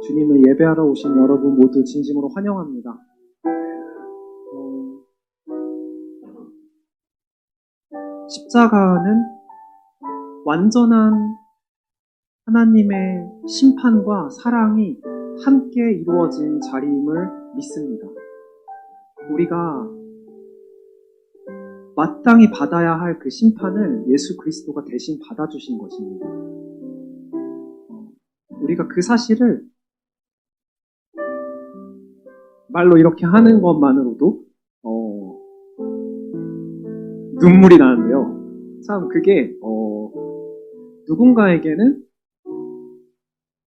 주님을 예배하러 오신 여러분 모두 진심으로 환영합니다. 십자가는 완전한 하나님의 심판과 사랑이 함께 이루어진 자리임을 믿습니다. 우리가 마땅히 받아야 할 그 심판을 예수 그리스도가 대신 받아주신 것입니다. 우리가 그 사실을 말로 이렇게 하는 것만으로도 눈물이 나는데요. 참 그게 누군가에게는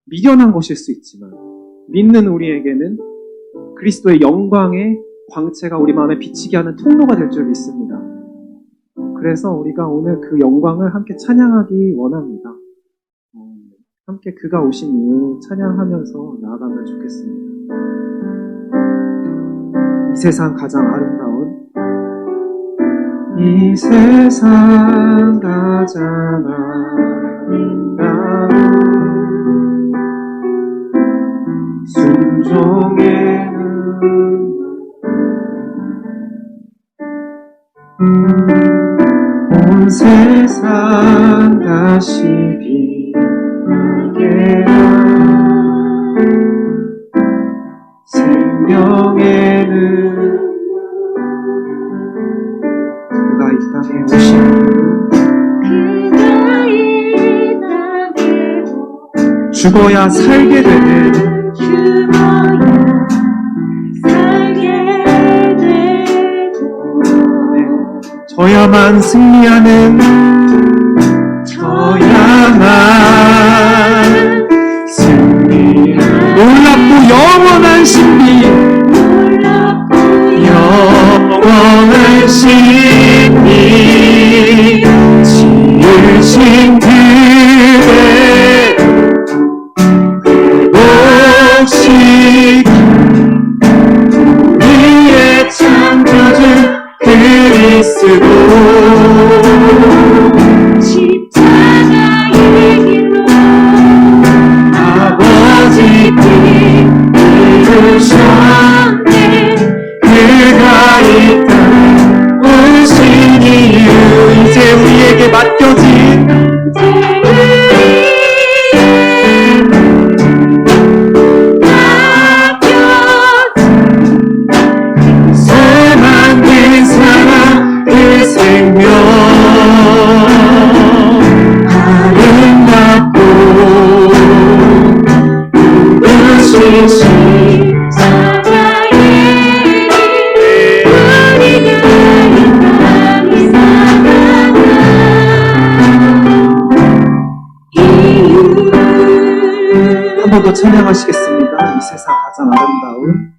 미련한 것일 수 있지만 믿는 우리에게는 그리스도의 영광의 광채가 우리 마음에 비치게 하는 통로가 될 줄 믿습니다. 그래서 우리가 오늘 그 영광을 함께 찬양하기 원합니다. 함께 그가 오신 이유 찬양하면서 나아가면 좋겠습니다. 이 세상 가장 아름다운 이 세상 가장 아름다운 순종의 온 세상 다시 빛나게 한 생명에는 그가 이 땅에 오신 죽어야 살게 되는 저야만 승리하는 놀랍고 영원한 신비 영원한 신비 지으신 그대 회복시킨 우리의 창조주 그리스도 십자가의 길로 아버지 뜻 이루셨네. 그가 이 땅에 오신 이유 이제 우리에게 맡겨진 한 번 더 찬양하시겠습니다. 이 세상 가장 아름다운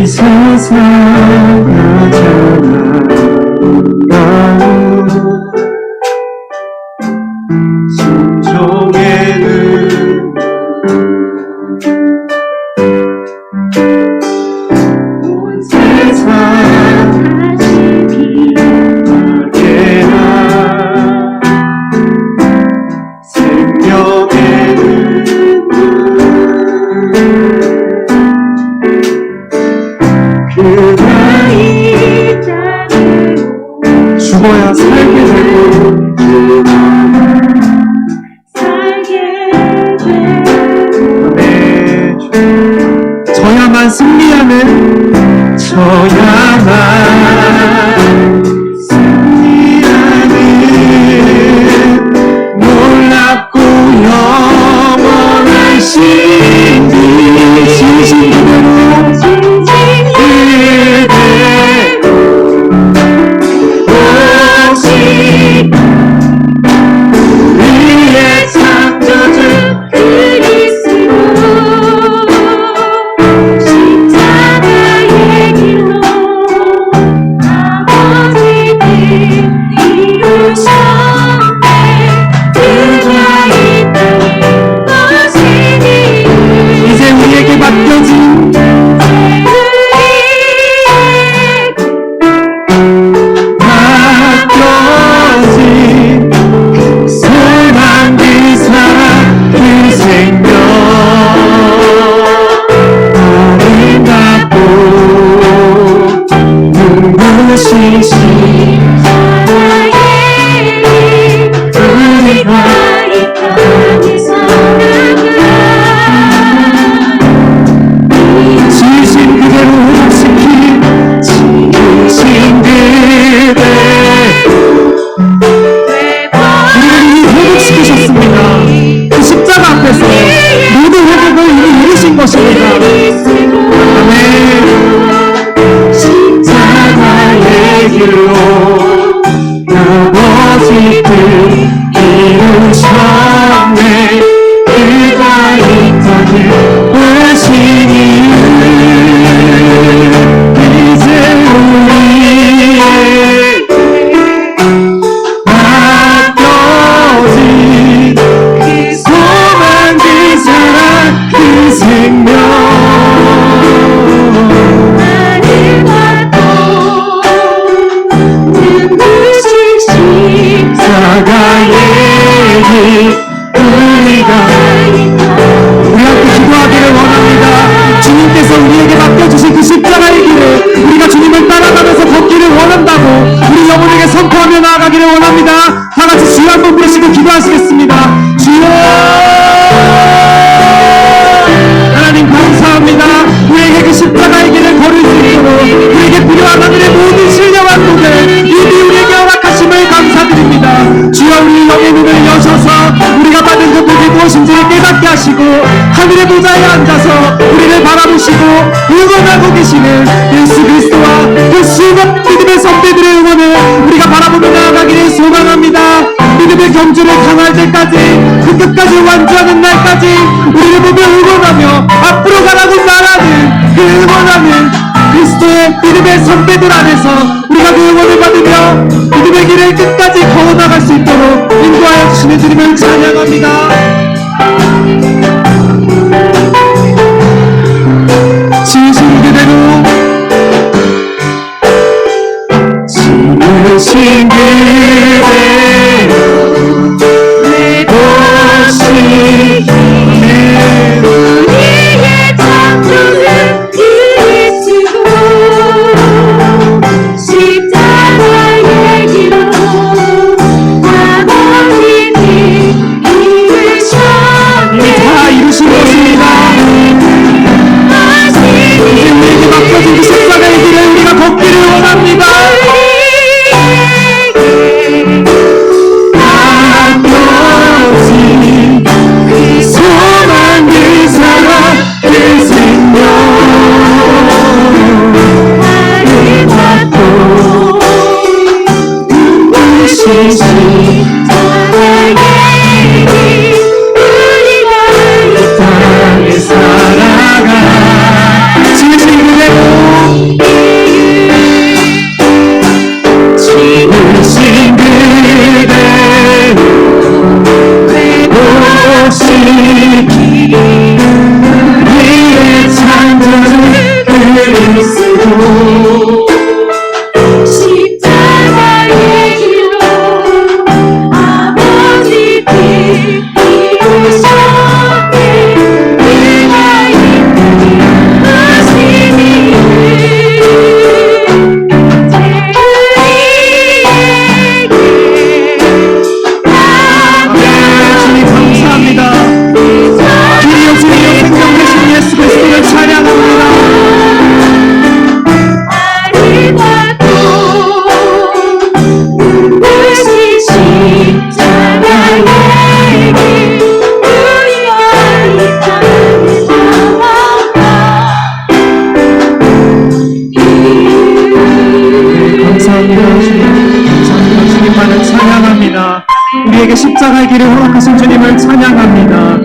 이 세상 가장 아름다운 순종에는 온 세상 다시 빛나게 한 죽어야 살게 되고 네. 저야만 승리하는 놀랍고 영원한 신비 지으신 그대로 우리의 창조주 그리스도 십자가의 길로 아버지 뜻 이루셨네. 그가 이 땅에 오신 이유 이제 우리에게 맡겨진 아버지 이루셨네. 그가 이 땅에 오신 이유 이제 우리에게 맡겨진 그 소망, 그 사랑, 그 생명 우리 함께 기도하기를 원합니다. 주님께서 우리에게 맡겨주신 그 십자가의 길을 우리가 주님을 따라가면서 걷기를 원한다고 우리 영혼에게 선포하며 나아가기를 원합니다. 다같이 주여 한번 부르시고 기도하시겠습니다. 주여 하나님 감사합니다. 우리에게 그 십자가의 길을 걸을 수 있도록 우리에게 필요한 하늘의 모든 신령한 복을 이미 우리에게 허락하심을 감사드립니다. 주여 우리 영의 눈을 여셔서 우리가 받은 그 복이 무엇인지를 깨닫게 하시고 하늘의 보좌에 앉아서 우리를 바라보시고 응원하고 계시는 예수 그리스도와 그 수많은 믿음의 선배들의 응원을 우리가 바라보며 나아가기를 소망합니다. 믿음의 경주를 강할 때까지 그 끝까지 완주하는 날까지 우리를 보며 응원하며 앞으로 가라고 말하는 그 응원하는 그리스도의 믿음의 선배들 안에서 우리가 그 응원을 받으며 믿음의 길을 끝까지 걸어나갈 수 있도록 인도하여 주시는 주님을 찬양합니다. 진심 그대로 진심 그대로 내 도시 우리의 창조는 그리스도 십자가의 길로 아버지님 이루셨네. 다 이루신 것입니다. 이제 우리에게 맡겨진 그 십자가의 길을 우리가 걷기를 원합니다. 맡겨진 그 소망, 그 사랑, 그 생명 나를 받고 눈부신 십자가의 길 우리가 이 땅에 살아가 진심 그대로 진심 그대로 오신 우리의 창조주 그리스도 십자가의 길로 아버지 길 이루셨네. 그가 이 땅에 오신 이유 주님 감사합니다. 주여 주여 생명 되신 예수 그리스도를 찬양합니다. 나를 받고 눈부신 십자가의 길 우리가 이 땅에 감사합니다. 주님 감사합니다. 주님만을 찬양합니다. 우리에게 십자가의 길을 허락하신 주님을 찬양합니다.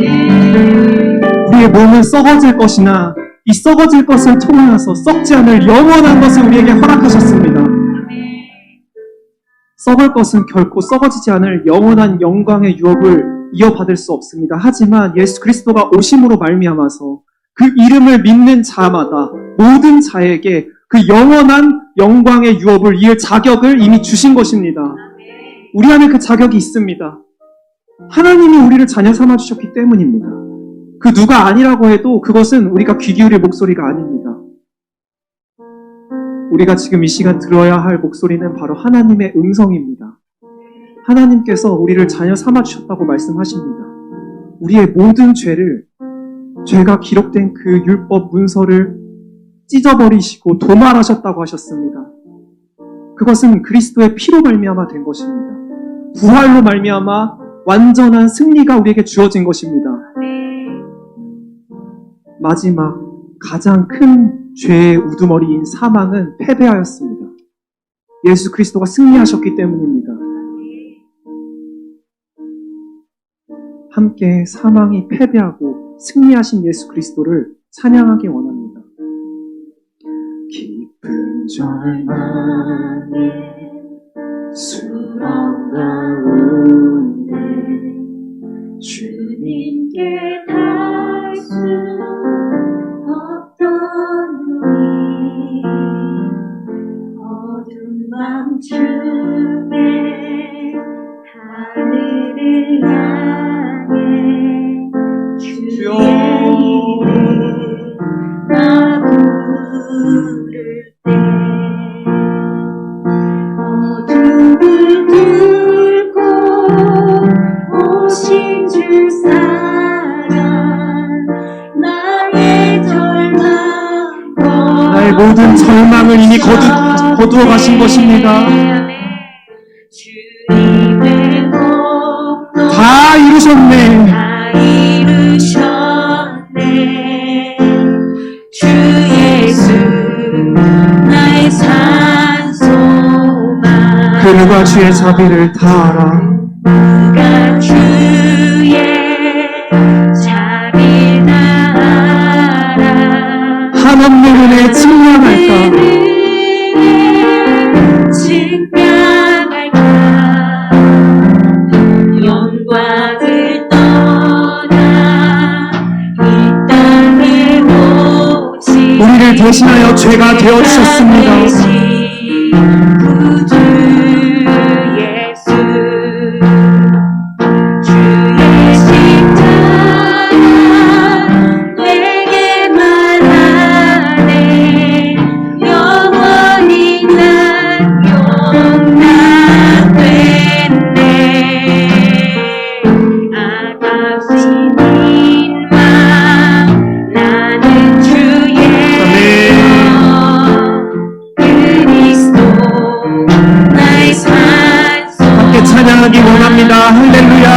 우리의 몸은 썩어질 것이나 이 썩어질 것을 통하여서 썩지 않을 영원한 것을 우리에게 허락하셨습니다. 썩을 것은 결코 썩어지지 않을 영원한 영광의 유업을 이어받을 수 없습니다. 하지만 예수 그리스도가 오심으로 말미암아서 그 이름을 믿는 자마다 모든 자에게 그 영원한 영광의 유업을 이을 자격을 이미 주신 것입니다. 우리 안에 그 자격이 있습니다. 하나님이 우리를 자녀 삼아 주셨기 때문입니다. 그 누가 아니라고 해도 그것은 우리가 귀 기울일 목소리가 아닙니다. 우리가 지금 이 시간 들어야 할 목소리는 바로 하나님의 음성입니다. 하나님께서 우리를 자녀 삼아 주셨다고 말씀하십니다. 우리의 모든 죄가 기록된 그 율법 문서를 찢어버리시고 도말하셨다고 하셨습니다. 그것은 그리스도의 피로 말미암아 된 것입니다. 부활로 말미암아 완전한 승리가 우리에게 주어진 것입니다. 마지막 가장 큰 죄의 우두머리인 사망은 패배하였습니다. 예수 그리스도가 승리하셨기 때문입니다. 함께 사망이 패배하고 승리하신 예수 그리스도를 찬양하기 원합니다. 깊은 절망에 수렁 가운데 주님께 닿을 수 없던 우리 어두운 밤중에 하늘을 향해 주의 이름 나 부를 때 어둠을 뚫고 오신 주 사랑 나의 절망과 나의 모든 절망을 이미 거두어 가신 것입니다. 주님의 공로 다 이루셨네. 다 이루셨네. 주 예수 나의 산소망 그 누가 주의 자비를 다 알아. 누가 주의 자비를 다 알아. 한없는 은혜에 측량할까. 측량할까. 영광을 떠나 이 땅에 오신 우리를 대신하여 죄가 되어주셨습니다. 구주 예수 주의 십자가 내게 말하네. 영원히 난 용납됐네. 아깝신 인마 나는 주의 그리스도 나의 산소 함께 찬양하기 원합니다. 할렐루야.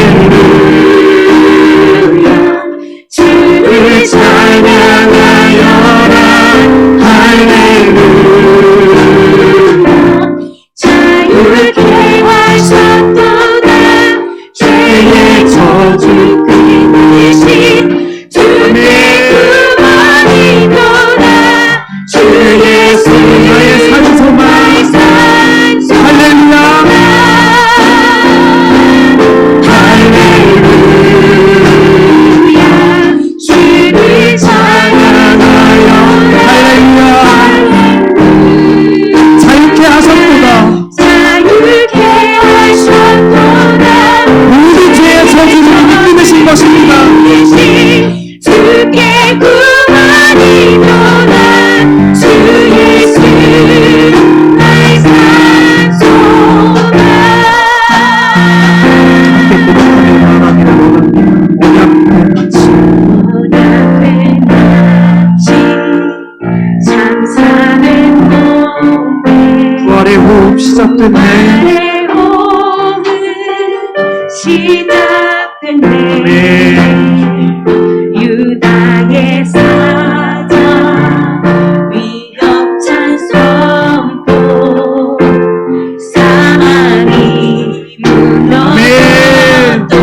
할렐루야. 주를 찬양하여라. 할렐루야. 자유케 하셨도다. 죄의 저주 끊으신 주의 구원이도다. 주 예수 나의 산소망. 할렐루야. 할렐루야. 주를 찬양하여라. 할렐루야. 자유케 하셨도다. 자유케 하셨도다. 모든 죄의 저주를 이미 끊으신 것입니다. 주께 구원이도다. 주 예수 나의 산소다. 함께 고백하며 나아가기를 원합니다. 언약된 같이 언약된 같이 참사는 몸에 부활의 호흡 시작됐네. 나의 호흡 시작됐네. 유다의 사자 위협찬 선포 사망이 무너졌도다.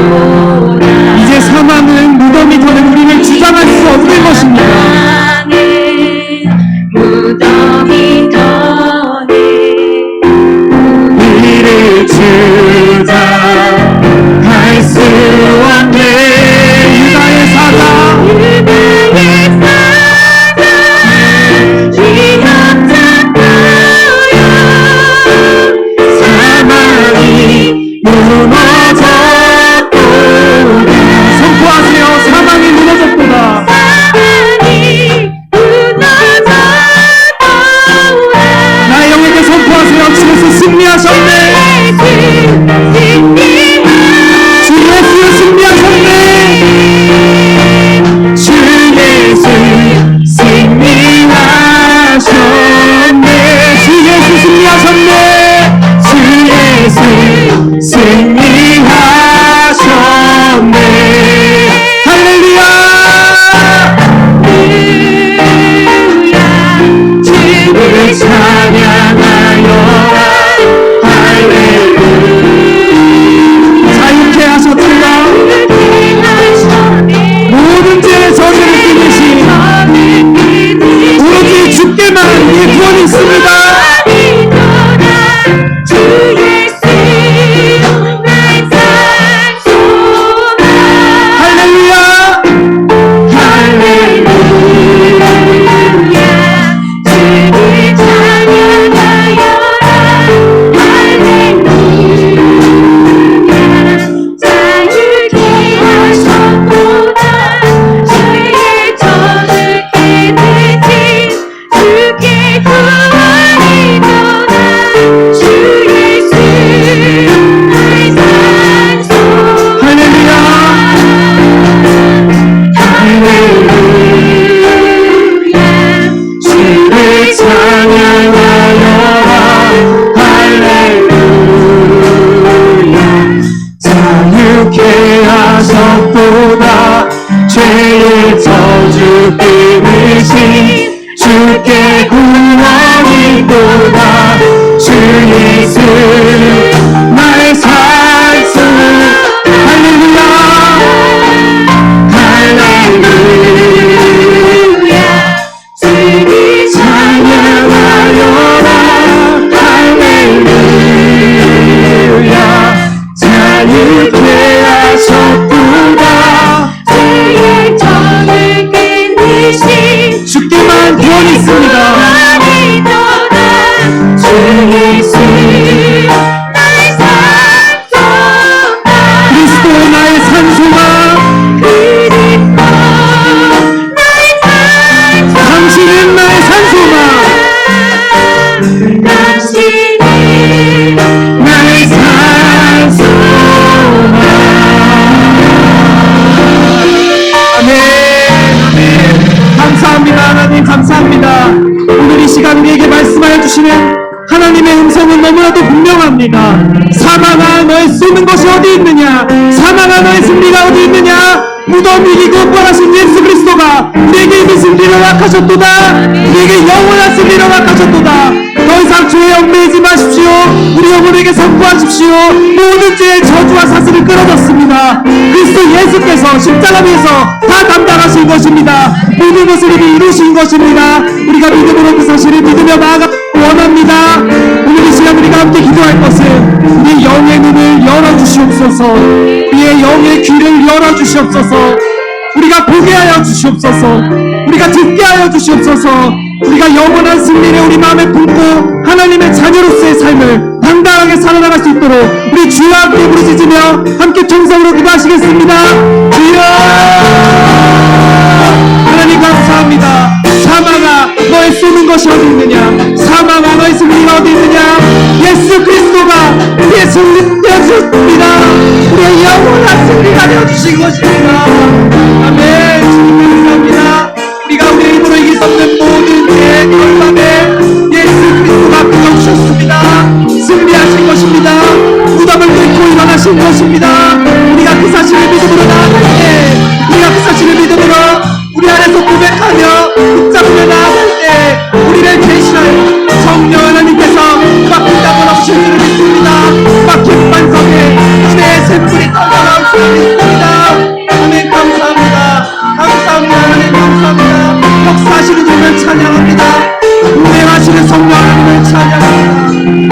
이제 사망은 무덤이 더는 우리를 주장할 수 없는 것입니다. 사망은 무덤이 더네 우리를 주장할 수 없네. 유다의 사자 유다의 사자 위협찬 보여 사망이 무너졌도다. 선포하세요. 사망이 무너졌도다. 사망이 무너졌도다. 나의 영에게 선포하세요. 주 예수 승리하셨네. 주 예수 승리하셨네. 주 예수 승리하셨네. 주 예수 승리하셨네. 주 예수 승리하셨네. 할렐루야. 주를 찬양하여라. 할렐루야. 자유케 하셨도다. 죄의 저주 끊으신 주께 구원이 또다. 주 예수 나의 산소. 할렐루야 할렐루야 주를 찬양하여라. 할렐루야 자유케 하셨도다. 죄의 정을 끊으신 주께만 구원이 있습니다. 주 예수 나의 산소다. 그리스도 나의 산소가 그리스도 나의 산소. 당신은 나의 산소가 당신은 나의 산소가. 아멘 아멘. 감사합니다 하나님. 감사합니다. 오늘 이 시간 우리에게 말씀하여 주시는 하나님의 음성은 너무나도 분명합니다. 사망아 너의 쏘는 것이 어디 있느냐. 사망아 너의 승리가 어디 있느냐. 무덤 이기고 부활하신 예수 그리스도가 우리에게 이미 승리를 허락하셨도다. 우리에게 영원한 승리를 허락하셨도다. 더 이상 죄에 얽매이지 마십시오. 우리 영혼에게 선포하십시오. 모든 죄의 저주와 사슬을 끊어졌습니다. 그리스도 예수께서 십자가 위에서 다 담당하신 것입니다. 모든 것을 이미 이루신 것입니다. 우리가 믿음으로 그 사실을 믿으며 나아가 원합니다. 오늘 이 시간 우리가 함께 기도할 것은 우리의 영의 눈을 열어주시옵소서. 우리의 영의 귀를 열어주시옵소서. 우리가 보게 하여 주시옵소서. 우리가 듣게 하여 주시옵소서. 우리가 영원한 승리를 우리 마음에 품고 하나님의 자녀로서의 삶을 당당하게 살아나갈 수 있도록 우리 주와 함께 부르짖으며 함께 통성으로 기도하시겠습니다. 주여 하나님 감사합니다. 사망아 너의 쏘는 것이 어디 있느냐. 사망아 너의 승리가 어디 있느냐. 예수 그리스도가 우리의 승리 되어주셨습니다. 우리의 영원한 승리가 되어주신 것입니다. 아멘. 주님 감사합니다. 우리가 우리의 힘으로 이길 수 없는 모든 죄의 결단에 예수 그리스도가 끊어주셨습니다. 승리하신 것입니다. 무덤을 뚫고 일어나신 것입니다. 우리가 그 사실을 믿음으로 나아갈 때, 우리가 그 사실을 믿음으로 우리 안에서 고백하며 붙잡으며 나아갈 때 우리를 대신하여 성령 하나님께서 막힌 땅을 없으실 줄을 믿습니다. 막힌 반석에 은혜의 샘물이 떠나올 줄을 믿습니다. 아멘. 감사합니다. 감사합니다. 하나님 감사합니다. 역사하시는 주님을 찬양합니다. 운행하시는 성령 하나님을 찬양합니다.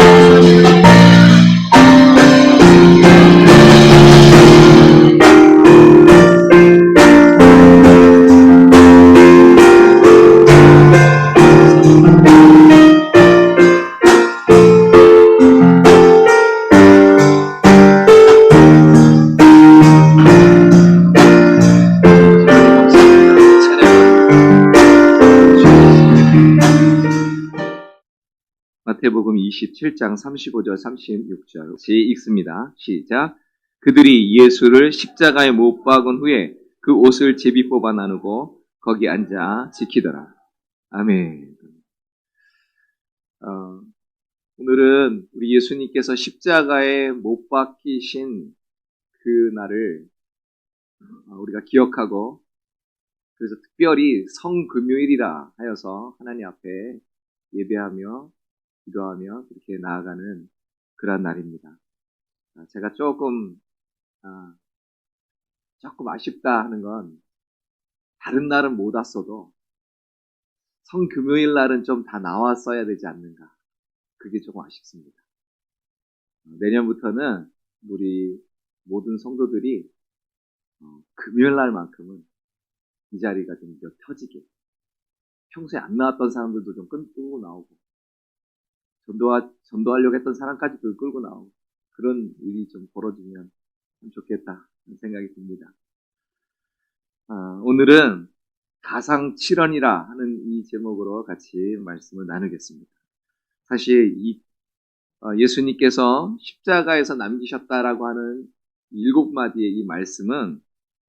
마태복음 27장 35절 36절 읽습니다. 시작. 그들이 예수를 십자가에 못 박은 후에 그 옷을 제비 뽑아 나누고 거기 앉아 지키더라. 아멘. 오늘은 우리 예수님께서 십자가에 못 박히신 그 날을 우리가 기억하고, 그래서 특별히 성금요일이라 하여서 하나님 앞에 예배하며 기도하며 이렇게 나아가는 그러한 날입니다. 제가 조금 아쉽다 하는 건, 다른 날은 못 왔어도 성금요일 날은 좀 다 나왔어야 되지 않는가. 그게 조금 아쉽습니다. 내년부터는 우리 모든 성도들이 금요일 날만큼은 이 자리가 좀 더 펴지게, 평소에 안 나왔던 사람들도 좀 끌고 나오고, 전도하려고 했던 사람까지도 끌고 나오고, 그런 일이 좀 벌어지면 참 좋겠다 하는 생각이 듭니다. 오늘은 가상칠언이라 하는 이 제목으로 같이 말씀을 나누겠습니다. 사실 예수님께서 십자가에서 남기셨다라고 하는 7마디의 이 말씀은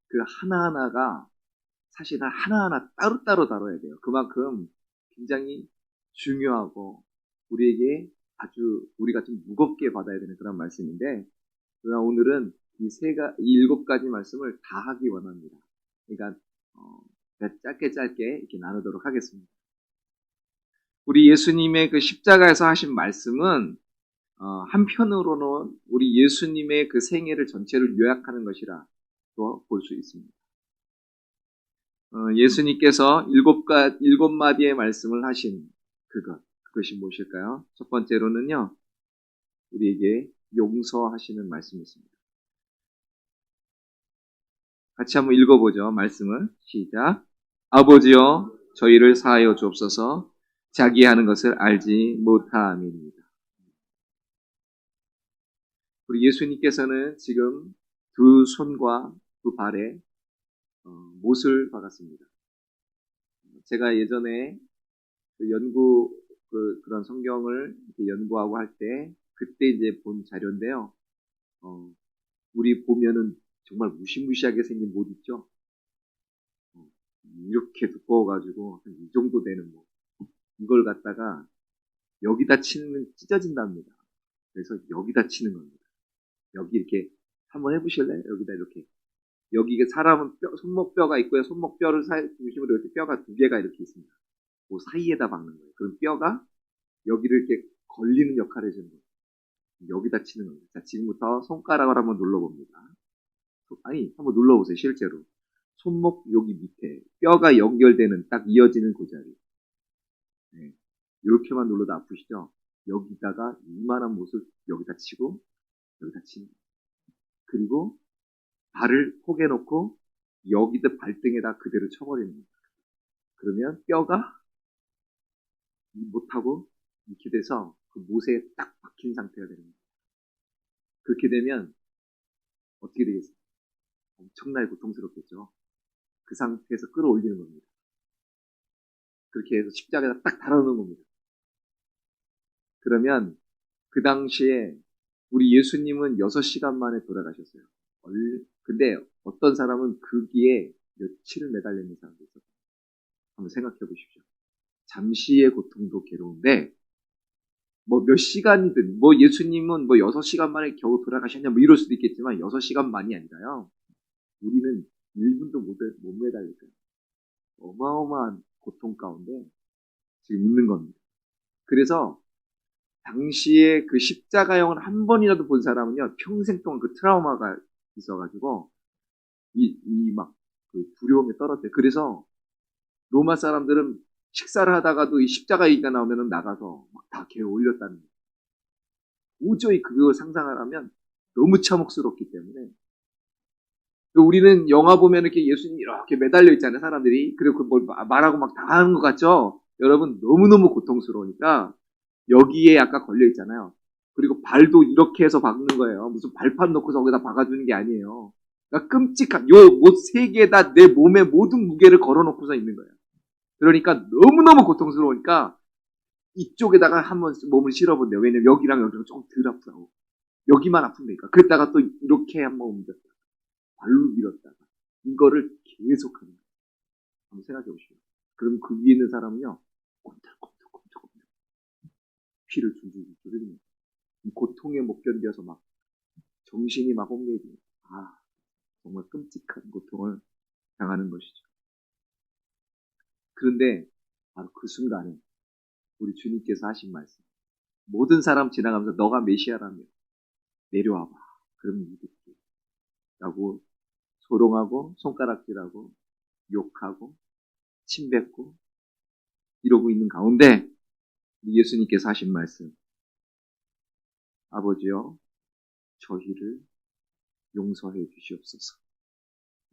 그 하나하나가 사실 하나하나 따로따로 다뤄야 돼요. 그만큼 굉장히 중요하고 우리에게 우리가 좀 무겁게 받아야 되는 그런 말씀인데, 그러나 오늘은 이 7가지 말씀을 다 하기 원합니다. 그러니까 짧게 이렇게 나누도록 하겠습니다. 우리 예수님의 그 십자가에서 하신 말씀은 한편으로는 우리 예수님의 그 생애를 전체를 요약하는 것이라 또 볼 수 있습니다. 예수님께서 7마디의 말씀을 하신 그것이 무엇일까요? 첫 번째로는요, 우리에게 용서하시는 말씀이 있습니다. 같이 한번 읽어보죠. 말씀을 시작. 아버지여 저희를 사하여 주옵소서. 자기 하는 것을 알지 못함이니이다. 우리 예수님께서는 지금 두 손과 두 발에 못을 박았습니다. 제가 예전에 그런 성경을 연구하고 할 때 그때 이제 본 자료인데요. 우리 보면은 정말 무시무시하게 생긴 못 있죠? 이렇게 두꺼워가지고 이 정도 되는 못. 이걸 갖다가 여기다 치면 찢어진답니다. 그래서 여기다 치는 겁니다. 여기 이렇게 한번 해보실래요? 여기다 이렇게. 여기가 사람은 손목뼈가 있고요. 손목뼈를 중심으로 이렇게 뼈가 2개가 이렇게 있습니다. 그 사이에다 박는 거예요. 그럼 뼈가 여기를 이렇게 걸리는 역할을 해주는 거예요. 여기다 치는 겁니다. 자, 지금부터 손가락을 한번 눌러봅니다. 한번 눌러보세요. 실제로. 손목 여기 밑에 뼈가 연결되는 딱 이어지는 그 자리. 네. 이렇게만 눌러도 아프시죠? 여기다가 이만한 못을 여기다 치고 여기다 치는 거예요. 그리고 발을 포개놓고 여기다 발등에다 그대로 쳐버리는 거예요. 그러면 뼈가 못하고 이렇게 돼서 그 못에 딱 박힌 상태가 되는 거예요. 그렇게 되면 어떻게 되겠어요? 엄청나게 고통스럽겠죠. 그 상태에서 끌어올리는 겁니다. 그렇게 해서 십자가에다 딱 달아놓는 겁니다. 그러면 그 당시에 우리 예수님은 6시간 만에 돌아가셨어요. 근데 어떤 사람은 거기에 며칠을 매달려 있는 사람도 있어요. 한번 생각해 보십시오. 잠시의 고통도 괴로운데 뭐 몇 시간이든 뭐 예수님은 뭐 6시간 만에 겨우 돌아가셨냐 뭐 이럴 수도 있겠지만 6시간만이 아니라요. 우리는 1분도 못 매달릴 거예요. 어마어마한 고통 가운데 지금 있는 겁니다. 그래서 당시에 그 십자가형을 한 번이라도 본 사람은요, 평생 동안 그 트라우마가 있어가지고, 막, 그 두려움에 떨었대요. 그래서, 로마 사람들은 식사를 하다가도 이 십자가 얘기가 나오면 나가서 막 다 개어 올렸다는 거예요. 도저히 그거 상상을 하면 너무 참혹스럽기 때문에. 우리는 영화 보면 이렇게 예수님 이렇게 매달려 있잖아요, 사람들이. 그리고 뭘 말하고 막 다 하는 것 같죠? 여러분, 너무너무 고통스러우니까, 여기에 아까 걸려 있잖아요. 그리고 발도 이렇게 해서 박는 거예요. 무슨 발판 놓고서 거기다 박아주는 게 아니에요. 그러니까 끔찍한, 못 3개에다 내 몸의 모든 무게를 걸어놓고서 있는 거예요. 그러니까 너무너무 고통스러우니까 이쪽에다가 한번 몸을 실어본대요. 왜냐면 여기랑 여기랑 조금 덜 아프다고. 여기만 아픈다니까. 그랬다가 또 이렇게 한번 옮겼다가 발로 밀었다가 이거를 계속 하는 거예요. 한번 생각해 보시죠. 그럼 그 위에 있는 사람은요. 꼼짝꼼짝 피를 줄줄 흘리는 이 고통에 못 견뎌서 막 정신이 막 혼미해지는 정말 끔찍한 고통을 당하는 것이죠. 그런데 바로 그 순간에 우리 주님께서 하신 말씀, 모든 사람 지나가면서 너가 메시아라며 내려와봐. 그럼 믿을게. 라고 소롱하고 손가락질하고 욕하고 침뱉고 이러고 있는 가운데 예수님께서 하신 말씀, 아버지여 저희를 용서해 주시옵소서.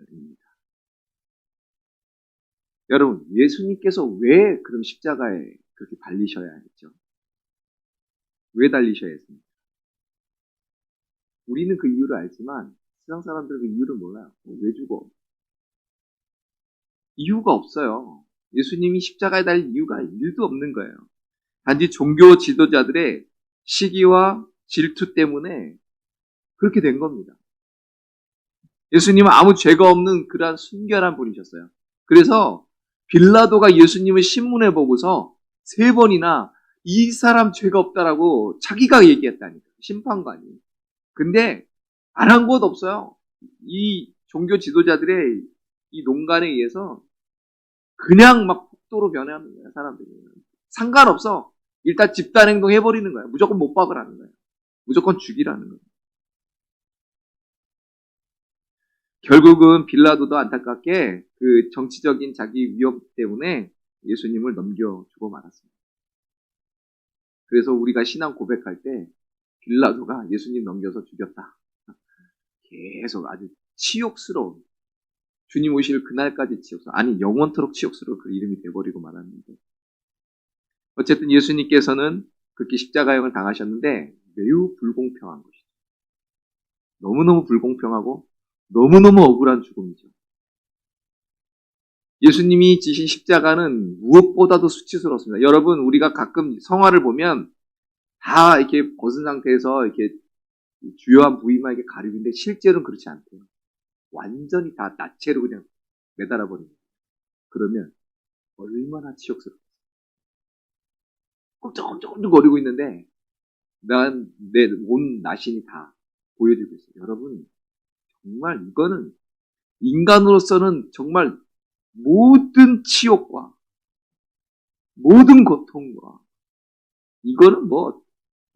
입니다. 여러분, 예수님께서 왜 그럼 십자가에 그렇게 달리셔야 했죠? 왜 달리셔야 했습니까? 우리는 그 이유를 알지만 세상 사람들은 그 이유를 몰라요. 왜 죽어? 이유가 없어요. 예수님이 십자가에 달릴 이유가 1도 없는 거예요. 단지 종교 지도자들의 시기와 질투 때문에 그렇게 된 겁니다. 예수님은 아무 죄가 없는 그러한 순결한 분이셨어요. 그래서 빌라도가 예수님을 신문에 보고서 3번이나 이 사람 죄가 없다라고 자기가 얘기했다니까. 심판관이. 근데 안 한 것 없어요. 이 종교 지도자들의 이 농간에 의해서 그냥 막 폭도로 변해하는 거예요, 사람들이. 상관없어. 일단 집단행동 해버리는 거예요. 무조건 못 박으라는 거예요. 무조건 죽이라는 거예요. 결국은 빌라도도 안타깝게 그 정치적인 자기 위협 때문에 예수님을 넘겨주고 말았습니다. 그래서 우리가 신앙 고백할 때 빌라도가 예수님 넘겨서 죽였다. 계속 아주 치욕스러운, 주님 오실 그날까지 치욕스러운, 아니 영원토록 치욕스러운 그 이름이 돼버리고 말았는데, 어쨌든 예수님께서는 그렇게 십자가형을 당하셨는데 매우 불공평한 것이죠. 너무너무 불공평하고 너무너무 억울한 죽음이죠. 예수님이 지신 십자가는 무엇보다도 수치스럽습니다. 여러분, 우리가 가끔 성화를 보면 다 이렇게 벗은 상태에서 이렇게 주요한 부위만 이렇게 가리는데 실제로는 그렇지 않대요. 완전히 다 나체로 그냥 매달아 버립니다. 그러면 얼마나 치욕스럽겠어요. 꼼짝꼼짝 거리고 있는데 난 내 온 나신이 다 보여주고 있어요. 여러분, 정말 이거는 인간으로서는 정말 모든 치욕과 모든 고통과 이거는 뭐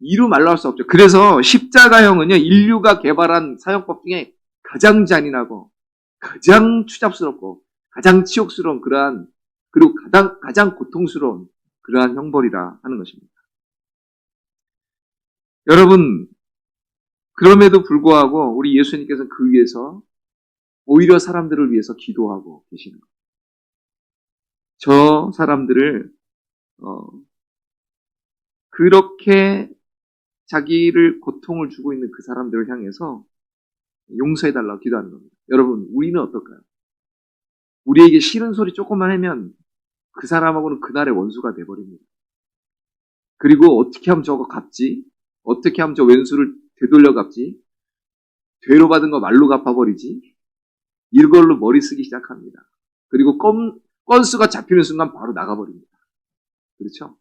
이루 말로 할 수 없죠. 그래서 십자가형은요, 인류가 개발한 사형법 중에 가장 잔인하고 가장 추잡스럽고 가장 치욕스러운 그러한, 그리고 가장 고통스러운 그러한 형벌이라 하는 것입니다. 여러분, 그럼에도 불구하고 우리 예수님께서는 그 위에서 오히려 사람들을 위해서 기도하고 계시는 거예요. 저 사람들을 그렇게 자기를 고통을 주고 있는 그 사람들을 향해서 용서해달라고 기도하는 겁니다. 여러분, 우리는 어떨까요? 우리에게 싫은 소리 조금만 하면 그 사람하고는 그날의 원수가 돼버립니다. 그리고 어떻게 하면 저거 갚지? 어떻게 하면 저 왼수를 되돌려 갚지? 죄로 받은 거 말로 갚아버리지? 이걸로 머리 쓰기 시작합니다. 그리고 건수가 잡히는 순간 바로 나가버립니다. 그렇죠?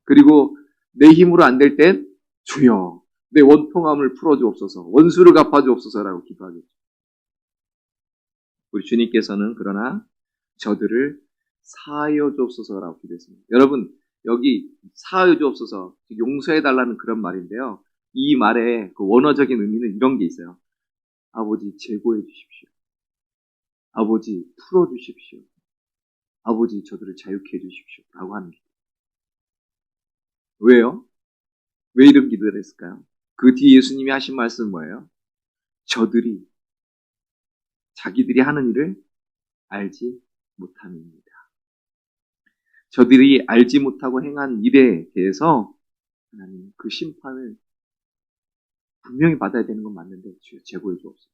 그리고 내 힘으로 안 될 땐 주여 내 원통함을 풀어주옵소서, 원수를 갚아주옵소서라고 기도하겠죠. 우리 주님께서는 그러나 저들을 사하여 주옵소서라고 기도했습니다. 여러분, 여기 사하여 주옵소서, 용서해달라는 그런 말인데요. 이 말의 그 원어적인 의미는 이런 게 있어요. 아버지, 제고해 주십시오. 아버지, 풀어주십시오. 아버지, 저들을 자유케 해주십시오. 라고 하는 기도. 왜요? 왜 이런 기도를 했을까요? 그 뒤에 예수님이 하신 말씀은 뭐예요? 저들이 자기들이 하는 일을 알지 못함입니다. 저들이 알지 못하고 행한 일에 대해서 하나님 그 심판을 분명히 받아야 되는 건 맞는데 주여 제고해 주옵소서.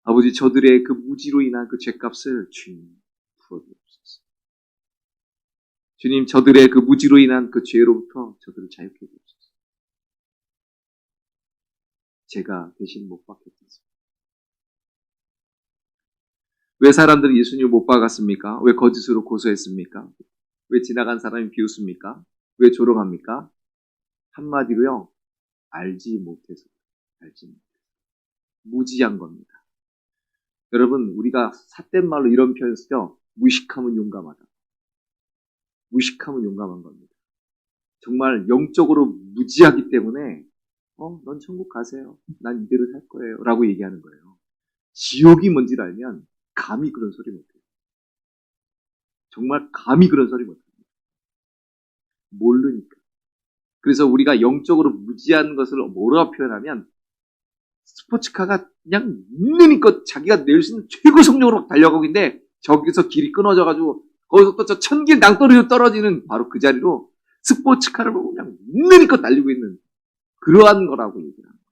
아버지, 저들의 그 무지로 인한 그 죄값을 주님 풀어주옵소서. 주님, 저들의 그 무지로 인한 그 죄로부터 저들을 자유케 해주옵소서. 제가 대신 못 박혔습니다. 왜 사람들이 예수님을 못 박았습니까? 왜 거짓으로 고소했습니까? 왜 지나간 사람이 비웃습니까? 왜 조롱합니까? 한마디로요, 알지 못해서. 무지한 겁니다. 여러분, 우리가 삿된 말로 이런 표현 쓰죠? 무식하면 용감하다. 무식하면 용감한 겁니다. 정말 영적으로 무지하기 때문에 넌 천국 가세요. 난 이대로 살 거예요. 라고 얘기하는 거예요. 지옥이 뭔지를 알면 감히 그런 소리 못해요. 정말 감히 그런 소리 못해요. 모르니까. 그래서 우리가 영적으로 무지한 것을 뭐라고 표현하면 스포츠카가 그냥 있는 힘껏 자기가 낼 수 있는 최고 속력으로 막 달려가고 있는데 저기서 길이 끊어져가지고 거기서 또 저 천길 낭떠러지로 떨어지는 바로 그 자리로 스포츠카를 보고 그냥 있는 힘껏 달리고 있는 그러한 거라고 얘기를 합니다.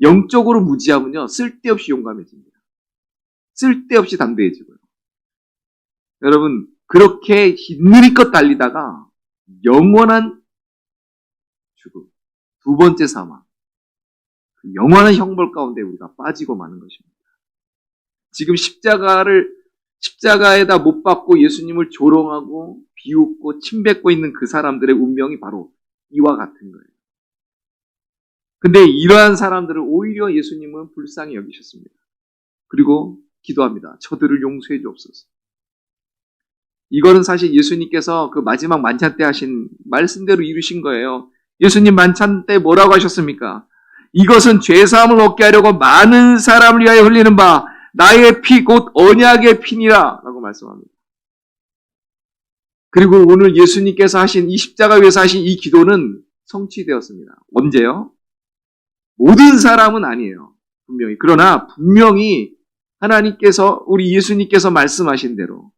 영적으로 무지하면요, 쓸데없이 용감해집니다. 쓸데없이 담대해지고요. 여러분, 그렇게 있는 힘껏 달리다가 영원한 죽음, 두 번째 사망, 그 영원한 형벌 가운데 우리가 빠지고 마는 것입니다. 지금 십자가에다 못 박고 예수님을 조롱하고 비웃고 침뱉고 있는 그 사람들의 운명이 바로 이와 같은 거예요. 근데 이러한 사람들을 오히려 예수님은 불쌍히 여기셨습니다. 그리고 기도합니다. 저들을 용서해 주옵소서. 이거는 사실 예수님께서 그 마지막 만찬 때 하신 말씀대로 이루신 거예요. 예수님 만찬 때 뭐라고 하셨습니까? 이것은 죄사함을 얻게 하려고 많은 사람을 위하여 흘리는 바 나의 피 곧 언약의 피니라 라고 말씀합니다. 그리고 오늘 예수님께서 하신 이 십자가 위에서 하신 이 기도는 성취되었습니다. 언제요? 모든 사람은 아니에요. 분명히. 그러나 분명히 하나님께서 우리 예수님께서 말씀하신 대로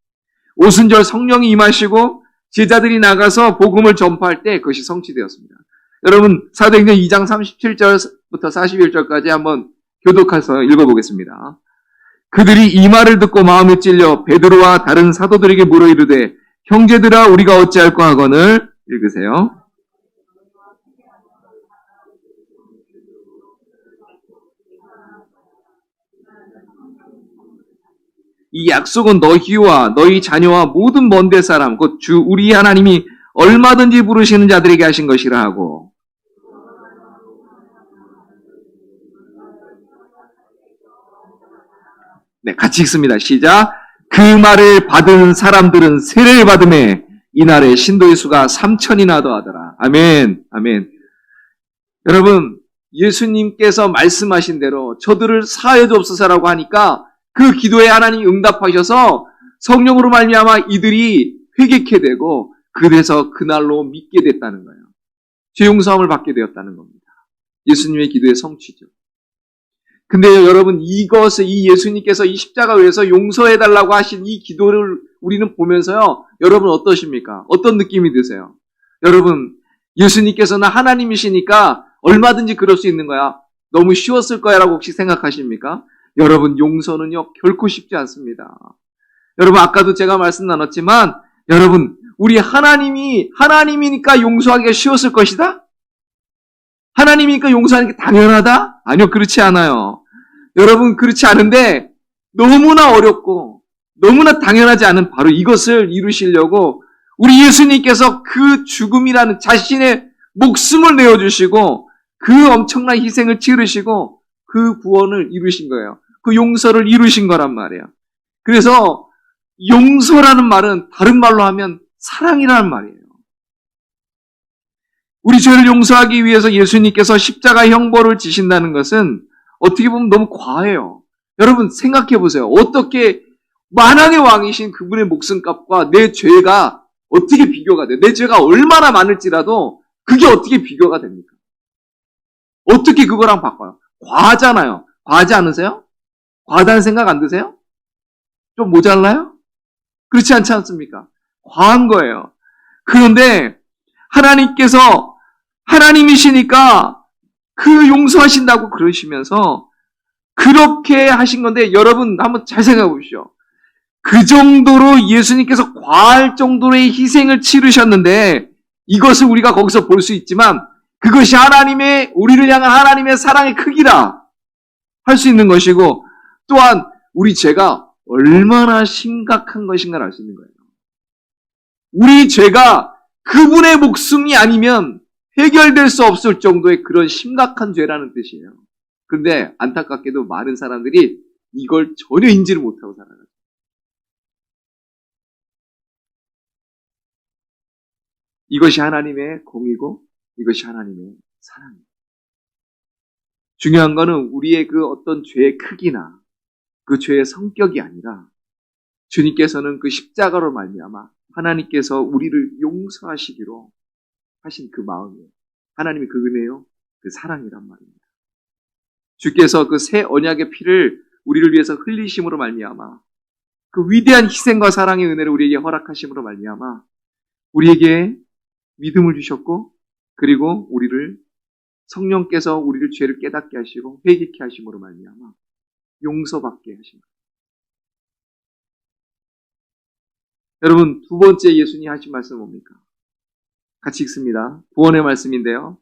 오순절 성령이 임하시고 제자들이 나가서 복음을 전파할 때 그것이 성취되었습니다. 여러분 사도행전 2장 37절부터 41절까지 한번 교독해서 읽어보겠습니다. 그들이 이 말을 듣고 마음에 찔려 베드로와 다른 사도들에게 물어 이르되 형제들아 우리가 어찌할까 하거늘 읽으세요. 이 약속은 너희와 너희 자녀와 모든 먼데 사람 곧 주 우리 하나님이 얼마든지 부르시는 자들에게 하신 것이라 하고 네, 같이 읽습니다. 시작. 그 말을 받은 사람들은 세례를 받음에 이날에 신도의 수가 3,000이나 더하더라. 아멘. 아멘. 여러분 예수님께서 말씀하신 대로 저들을 사하여 주옵소서라고 하니까 그 기도에 하나님이 응답하셔서 성령으로 말미암아 이들이 회개케 되고 그래서 그날로 믿게 됐다는 거예요. 죄 용서함을 받게 되었다는 겁니다. 예수님의 기도의 성취죠. 근데 여러분 이것을 이 예수님께서 이 십자가 위에서 용서해달라고 하신 이 기도를 우리는 보면서요. 여러분 어떠십니까? 어떤 느낌이 드세요? 여러분 예수님께서는 하나님이시니까 얼마든지 그럴 수 있는 거야. 너무 쉬웠을 거야 라고 혹시 생각하십니까? 여러분 용서는요 결코 쉽지 않습니다. 여러분 아까도 제가 말씀 나눴지만 여러분 우리 하나님이니까 용서하기가 쉬웠을 것이다? 하나님이니까 용서하는 게 당연하다? 아니요 그렇지 않아요. 여러분 그렇지 않은데 너무나 어렵고 너무나 당연하지 않은 바로 이것을 이루시려고 우리 예수님께서 그 죽음이라는 자신의 목숨을 내어주시고 그 엄청난 희생을 치르시고 그 구원을 이루신 거예요. 그 용서를 이루신 거란 말이에요. 그래서 용서라는 말은 다른 말로 하면 사랑이라는 말이에요. 우리 죄를 용서하기 위해서 예수님께서 십자가 형벌을 지신다는 것은 어떻게 보면 너무 과해요. 여러분 생각해 보세요. 어떻게 만왕의 왕이신 그분의 목숨값과 내 죄가 어떻게 비교가 돼요? 내 죄가 얼마나 많을지라도 그게 어떻게 비교가 됩니까? 어떻게 그거랑 바꿔요? 과하잖아요. 과하지 않으세요? 과하다는 생각 안 드세요? 좀 모자라요? 그렇지 않지 않습니까? 과한 거예요. 그런데 하나님께서 하나님이시니까 그 용서하신다고 그러시면서 그렇게 하신 건데 여러분 한번 잘 생각해 보십시오. 그 정도로 예수님께서 과할 정도의 희생을 치르셨는데 이것을 우리가 거기서 볼 수 있지만 그것이 우리를 향한 하나님의 사랑의 크기라 할 수 있는 것이고 또한 우리 죄가 얼마나 심각한 것인가를 알 수 있는 거예요. 우리 죄가 그분의 목숨이 아니면 해결될 수 없을 정도의 그런 심각한 죄라는 뜻이에요. 그런데 안타깝게도 많은 사람들이 이걸 전혀 인지를 못하고 살아가요. 이것이 하나님의 공이고 이것이 하나님의 사랑이에요. 중요한 거는 우리의 그 어떤 죄의 크기나 그 죄의 성격이 아니라 주님께서는 그 십자가로 말미암아 하나님께서 우리를 용서하시기로 하신 그 마음이에요. 하나님의 그 은혜요, 그 사랑이란 말입니다. 주께서 그 새 언약의 피를 우리를 위해서 흘리심으로 말미암아 그 위대한 희생과 사랑의 은혜를 우리에게 허락하심으로 말미암아 우리에게 믿음을 주셨고 그리고 성령께서 우리를 죄를 깨닫게 하시고 회개케 하심으로 말미암아 용서받게 하신 거예요. 여러분 두 번째 예수님이 하신 말씀은 뭡니까? 같이 읽습니다. 구원의 말씀인데요.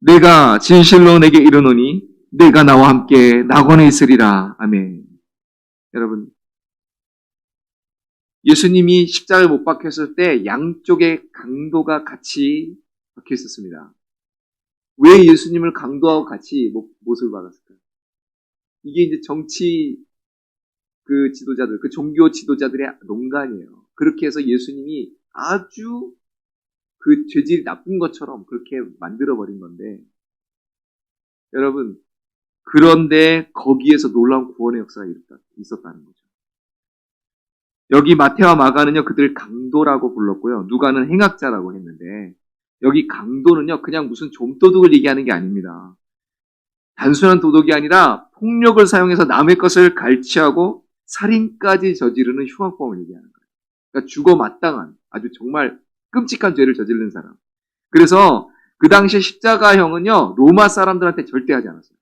내가 진실로 내게 이르노니 내가 나와 함께 낙원에 있으리라. 아멘. 여러분 예수님이 십자가에 못 박혔을 때 양쪽에 강도가 같이 박혀 있었습니다. 왜 예수님을 강도하고 같이 못을 박았을까요? 이게 이제 정치 그 지도자들, 그 종교 지도자들의 농간이에요. 그렇게 해서 예수님이 아주 그 죄질이 나쁜 것처럼 그렇게 만들어버린 건데, 여러분, 그런데 거기에서 놀라운 구원의 역사가 있었다는 거죠. 여기 마태와 마가는요, 그들을 강도라고 불렀고요. 누가는 행악자라고 했는데, 여기 강도는요, 그냥 무슨 좀도둑을 얘기하는 게 아닙니다. 단순한 도덕이 아니라 폭력을 사용해서 남의 것을 갈취하고 살인까지 저지르는 흉악범을 얘기하는 거예요. 그러니까 죽어 마땅한 아주 정말 끔찍한 죄를 저지르는 사람. 그래서 그 당시에 십자가형은요, 로마 사람들한테 절대 하지 않았어요.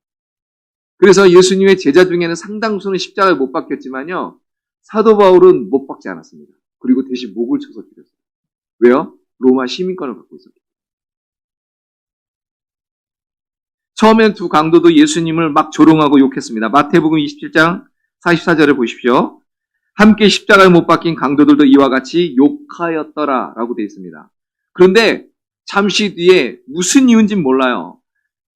그래서 예수님의 제자 중에는 상당수는 십자가에 못 박혔지만요, 사도 바울은 못 박지 않았습니다. 그리고 대신 목을 쳐서 죽였어요. 왜요? 로마 시민권을 갖고 있었기 때문에. 처음엔 두 강도도 예수님을 막 조롱하고 욕했습니다. 마태복음 27장 44절을 보십시오. 함께 십자가에 못 박힌 강도들도 이와 같이 욕하였더라 라고 되어 있습니다. 그런데 잠시 뒤에 무슨 이유인지는 몰라요.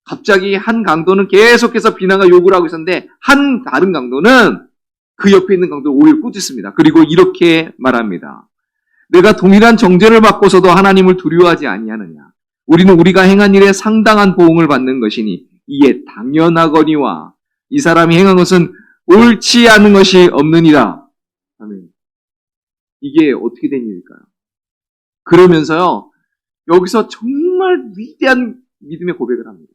갑자기 한 강도는 계속해서 비난과 욕을 하고 있었는데 한 다른 강도는 그 옆에 있는 강도를 오히려 꾸짖습니다. 그리고 이렇게 말합니다. 내가 동일한 정죄를 받고서도 하나님을 두려워하지 아니하느냐. 우리는 우리가 행한 일에 상당한 보응을 받는 것이니 이에 당연하거니와 이 사람이 행한 것은 옳지 않은 것이 없느니라. 아멘. 이게 어떻게 된 일일까요? 그러면서요, 여기서 정말 위대한 믿음의 고백을 합니다.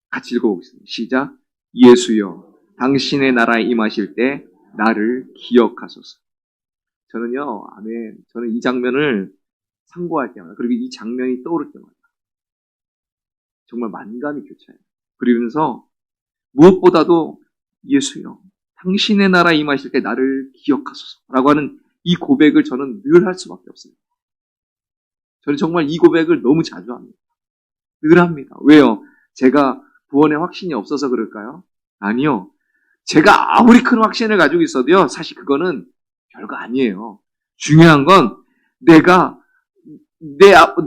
같이 읽어보겠습니다. 시작. 예수여, 당신의 나라에 임하실 때 나를 기억하소서. 저는요, 아멘. 저는 이 장면을 상고할 때마다, 그리고 이 장면이 떠오를 때마다 정말 만감이 교차해요. 그러면서 무엇보다도 예수여, 당신의 나라에 임하실 때 나를 기억하소서 라고 하는 이 고백을 저는 늘 할 수밖에 없습니다. 저는 정말 이 고백을 너무 자주 합니다. 늘 합니다. 왜요? 제가 구원의 확신이 없어서 그럴까요? 아니요. 제가 아무리 큰 확신을 가지고 있어도요, 사실 그거는 별거 아니에요. 중요한 건 내가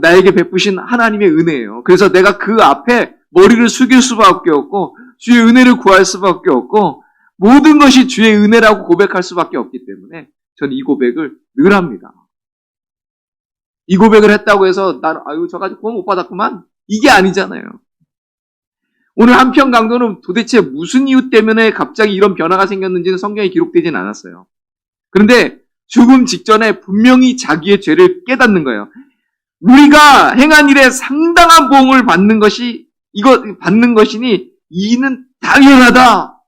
나에게 베푸신 하나님의 은혜예요. 그래서 내가 그 앞에 머리를 숙일 수밖에 없고 주의 은혜를 구할 수밖에 없고 모든 것이 주의 은혜라고 고백할 수밖에 없기 때문에 저는 이 고백을 늘 합니다. 이 고백을 했다고 해서 나는 저까지 구원 못 받았구만, 이게 아니잖아요. 오늘 한편 강도는 도대체 무슨 이유 때문에 갑자기 이런 변화가 생겼는지는 성경에 기록되진 않았어요. 그런데 죽음 직전에 분명히 자기의 죄를 깨닫는 거예요. 우리가 행한 일에 상당한 보응을 받는 것이니 이는 당연하다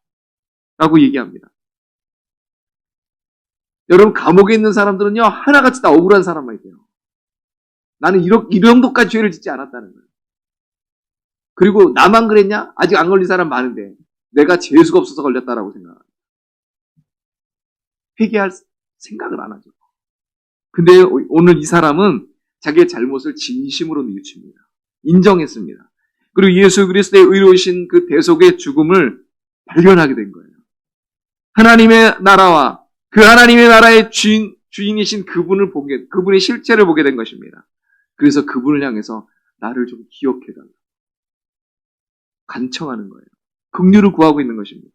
라고 얘기합니다. 여러분, 감옥에 있는 사람들은요, 하나같이 다 억울한 사람만 있대요. 나는 이런 정도까지 죄를 짓지 않았다는 거예요. 그리고 나만 그랬냐? 아직 안 걸린 사람 많은데 내가 재수가 없어서 걸렸다라고 생각합니다. 회개할 생각을 안 하죠. 근데 오늘 이 사람은 자기의 잘못을 진심으로 뉘우칩니다. 인정했습니다. 그리고 예수 그리스도의 의로우신 그 대속의 죽음을 발견하게 된 거예요. 하나님의 나라와 그 하나님의 나라의 주인이신 그분의 실체를 보게 된 것입니다. 그래서 그분을 향해서 나를 좀 기억해달라. 간청하는 거예요. 긍휼을 구하고 있는 것입니다.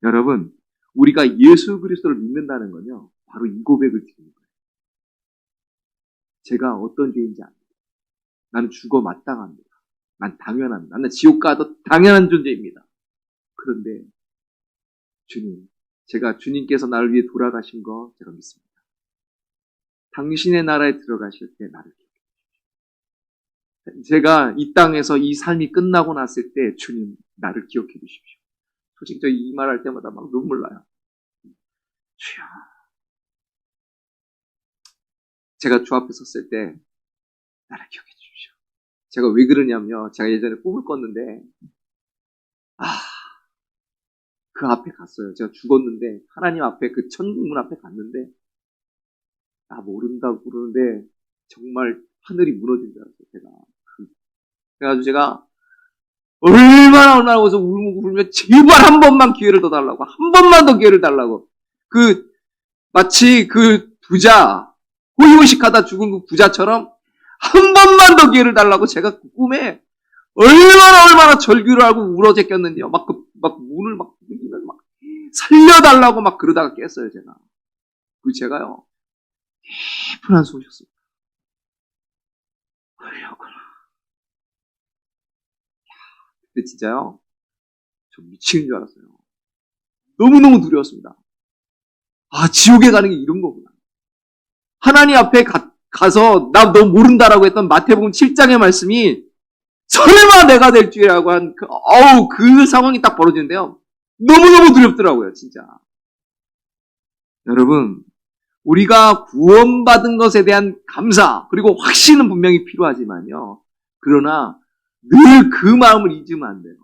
여러분, 우리가 예수 그리스도를 믿는다는 건요, 바로 이 고백을 드리는 거예요. 제가 어떤 죄인지 압니다. 나는 죽어 마땅합니다. 난 당연합니다. 나는 지옥 가도 당연한 존재입니다. 그런데 주님, 제가 주님께서 나를 위해 돌아가신 거 제가 믿습니다. 당신의 나라에 들어가실 때 나를 기억해 주십시오. 제가 이 땅에서 이 삶이 끝나고 났을 때 주님, 나를 기억해 주십시오. 솔직히 저 이 말할 때마다 막 눈물 나요. 주여, 제가 주 앞에 섰을 때 나를 기억해 주십시오. 제가 왜 그러냐면요, 제가 예전에 꿈을 꿨는데 그 앞에 갔어요. 제가 죽었는데 하나님 앞에 그 천국문 앞에 갔는데 나 모른다고 그러는데 정말 하늘이 무너진 줄 알았어요. 그래가지고 제가 얼마나 울면서 울며 제발 한 번만 기회를 더 달라고, 한 번만 더 기회를 달라고. 마치 그 부자, 호의호식하다 죽은 그 부자처럼 한 번만 더 기회를 달라고 제가 그 꿈에 얼마나 절규를 하고 울어제꼈는지요. 막 문을 막 살려달라고 막 그러다가 깼어요, 제가. 그 제가요, 깊은 한숨 쉬었습니다. 그러려구나. 근데 진짜요, 저 미치는 줄 알았어요. 너무너무 두려웠습니다. 아, 지옥에 가는 게 이런 거구나. 하나님 앞에 가서 나 너 모른다라고 했던 마태복음 7장의 말씀이 설마 내가 될 줄이라고 한 그 상황이 딱 벌어지는데요. 너무너무 두렵더라고요, 진짜. 여러분, 우리가 구원받은 것에 대한 감사 그리고 확신은 분명히 필요하지만요. 그러나 늘 그 마음을 잊으면 안 돼요.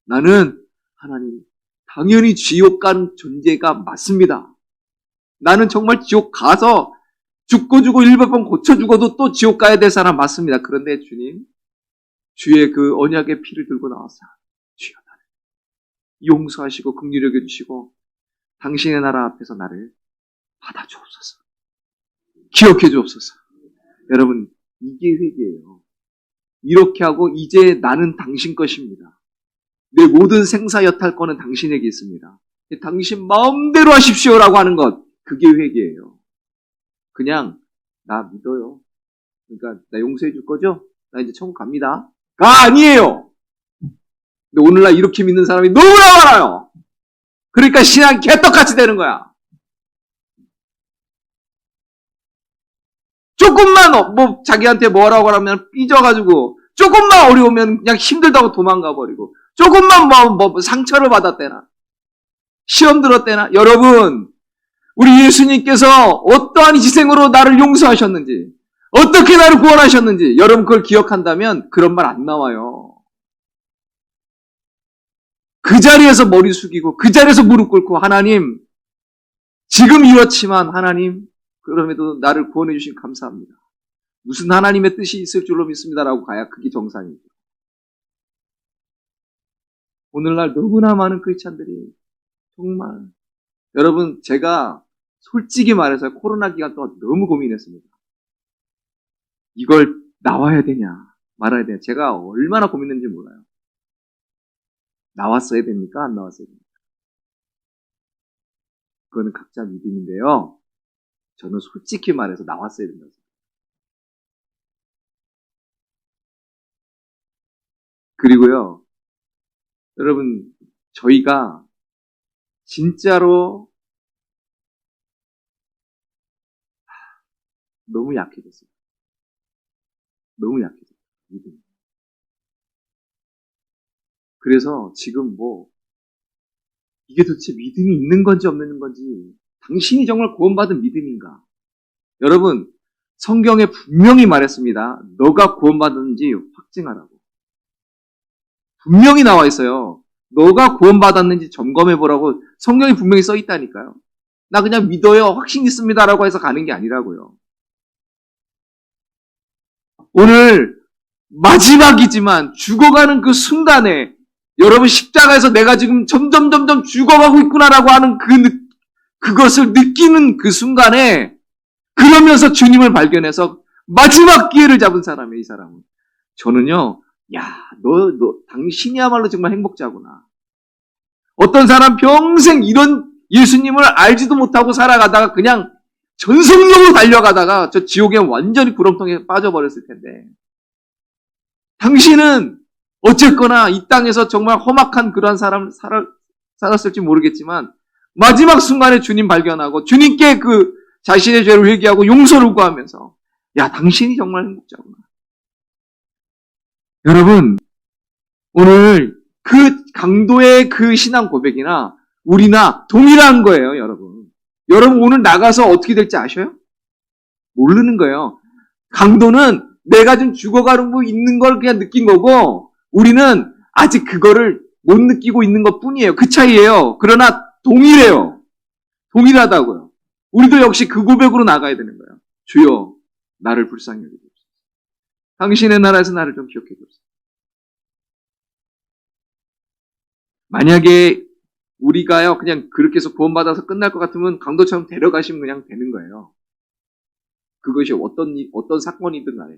나는 하나님 당연히 지옥 가는 존재가 맞습니다. 나는 정말 지옥 가서 죽고 100번 고쳐 죽어도 또 지옥 가야 될 사람 맞습니다. 그런데 주님, 주의 그 언약의 피를 들고 나와서 주여 나를 용서하시고 긍휼히 여겨주시고 당신의 나라 앞에서 나를 받아주옵소서. 기억해 주옵소서. 여러분, 이게 회개예요. 이렇게 하고 이제 나는 당신 것입니다. 내 모든 생사여탈권은 당신에게 있습니다. 당신 마음대로 하십시오라고 하는 것, 그게 회개예요. 그냥 나 믿어요. 그러니까 나 용서해 줄 거죠? 나 이제 천국 갑니다. 가 아니에요. 근데 오늘날 이렇게 믿는 사람이 너무나 많아요. 그러니까 신앙 개떡같이 되는 거야. 조금만 뭐 자기한테 뭐라고 하면 삐져가지고 조금만 어려우면 그냥 힘들다고 도망가 버리고 조금만 뭐 상처를 받았대나 시험 들었대나. 여러분, 우리 예수님께서 어떠한 희생으로 나를 용서하셨는지, 어떻게 나를 구원하셨는지 여러분 그걸 기억한다면 그런 말 안 나와요. 그 자리에서 머리 숙이고 그 자리에서 무릎 꿇고 하나님, 지금 이렇지만 하나님 그럼에도 나를 구원해 주신 감사합니다. 무슨 하나님의 뜻이 있을 줄로 믿습니다라고 가야 그게 정상이죠. 오늘날 너무나 많은 크리스찬들이 정말, 여러분, 제가 솔직히 말해서 코로나 기간 동안 너무 고민했습니다. 이걸 나와야 되냐 말아야 되냐. 제가 얼마나 고민했는지 몰라요. 나왔어야 됩니까? 안 나왔어야 됩니까? 그거는 각자 믿음인데요. 저는 솔직히 말해서 나왔어야 된다고 생각해요. 그리고요, 여러분, 저희가 진짜로 너무 약해졌어요. 너무 약해졌어요. 믿음이. 그래서 지금 이게 도대체 믿음이 있는 건지 없는 건지, 당신이 정말 구원받은 믿음인가? 여러분, 성경에 분명히 말했습니다. 너가 구원받았는지 확증하라고. 분명히 나와 있어요. 너가 구원받았는지 점검해보라고 성경에 분명히 써 있다니까요. 나 그냥 믿어요, 확신 있습니다라고 해서 가는 게 아니라고요. 오늘 마지막이지만 죽어가는 그 순간에 여러분 십자가에서 내가 지금 점점 죽어가고 있구나라고 하는 그것을 느끼는 그 순간에, 그러면서 주님을 발견해서 마지막 기회를 잡은 사람이에요, 이 사람은. 저는요, 야, 당신이야말로 정말 행복자구나. 어떤 사람 평생 이런 예수님을 알지도 못하고 살아가다가 그냥 전속력으로 달려가다가 저 지옥에 완전히 구렁텅이에 빠져버렸을 텐데, 당신은 어쨌거나 이 땅에서 정말 험악한 그러한 사람을 살았을지 모르겠지만 마지막 순간에 주님 발견하고 주님께 그 자신의 죄를 회개하고 용서를 구하면서, 야, 당신이 정말 행복자구나. 여러분, 오늘 그 강도의 그 신앙 고백이나 우리나 동일한 거예요, 여러분. 여러분 오늘 나가서 어떻게 될지 아셔요? 모르는 거예요. 강도는 내가 좀 죽어가는 거 있는 걸 그냥 느낀 거고, 우리는 아직 그거를 못 느끼고 있는 것 뿐이에요. 그 차이예요. 그러나 동일해요. 동일하다고요. 우리도 역시 그 고백으로 나가야 되는 거예요. 주여, 나를 불쌍히 여기소서. 당신의 나라에서 나를 좀 기억해 주소서. 만약에 우리가요, 그냥 그렇게 해서 구원받아서 끝날 것 같으면 강도처럼 데려가시면 그냥 되는 거예요. 그것이 어떤 사건이든 간에.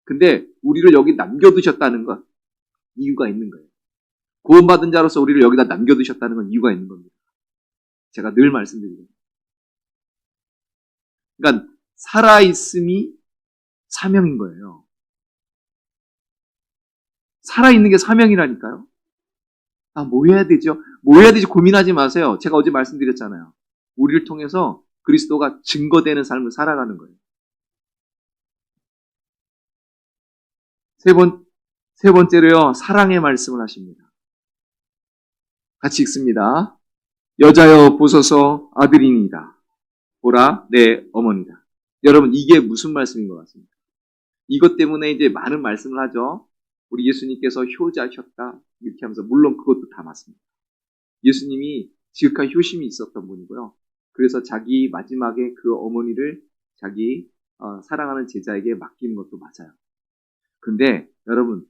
근데 우리를 여기 남겨두셨다는 것, 이유가 있는 거예요. 구원받은 자로서 우리를 여기다 남겨두셨다는 건 이유가 있는 겁니다. 제가 늘 말씀드리죠. 그러니까 살아있음이 사명인 거예요. 살아있는 게 사명이라니까요. 뭐 해야 되죠? 뭐 해야 되지 고민하지 마세요. 제가 어제 말씀드렸잖아요. 우리를 통해서 그리스도가 증거되는 삶을 살아가는 거예요. 세 번째로요, 사랑의 말씀을 하십니다. 같이 읽습니다. 여자여 보소서 아들이니이다. 보라 내 어머니다. 여러분, 이게 무슨 말씀인 것 같습니까? 이것 때문에 이제 많은 말씀을 하죠. 우리 예수님께서 효자셨다 이렇게 하면서, 물론 그것도 다 맞습니다. 예수님이 지극한 효심이 있었던 분이고요. 그래서 자기 마지막에 그 어머니를 자기 사랑하는 제자에게 맡기는 것도 맞아요. 근데 여러분,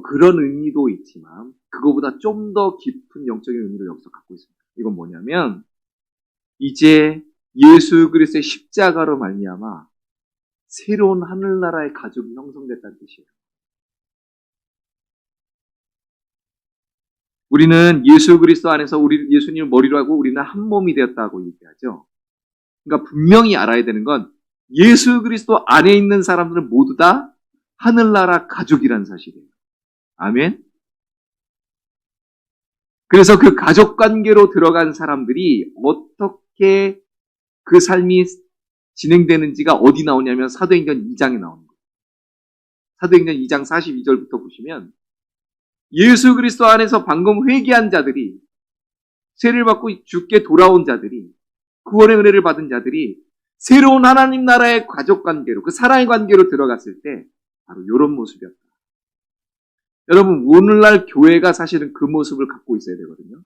그런 의미도 있지만 그거보다 좀 더 깊은 영적인 의미를 여기서 갖고 있습니다. 이건 뭐냐면, 이제 예수 그리스도의 십자가로 말미암아 새로운 하늘나라의 가족이 형성됐다는 뜻이에요. 우리는 예수 그리스도 안에서 예수님을 머리로 하고 우리는 한 몸이 되었다고 얘기하죠. 그러니까 분명히 알아야 되는 건, 예수 그리스도 안에 있는 사람들은 모두 다 하늘나라 가족이라는 사실이에요. 아멘. 그래서 그 가족 관계로 들어간 사람들이 어떻게 그 삶이 진행되는지가 어디 나오냐면 사도행전 2장에 나오는 거예요. 사도행전 2장 42절부터 보시면, 예수 그리스도 안에서 방금 회개한 자들이, 세를 받고 주께 돌아온 자들이, 구원의 은혜를 받은 자들이 새로운 하나님 나라의 가족 관계로, 그 사랑의 관계로 들어갔을 때 바로 이런 모습이었다. 여러분, 오늘날 교회가 사실은 그 모습을 갖고 있어야 되거든요.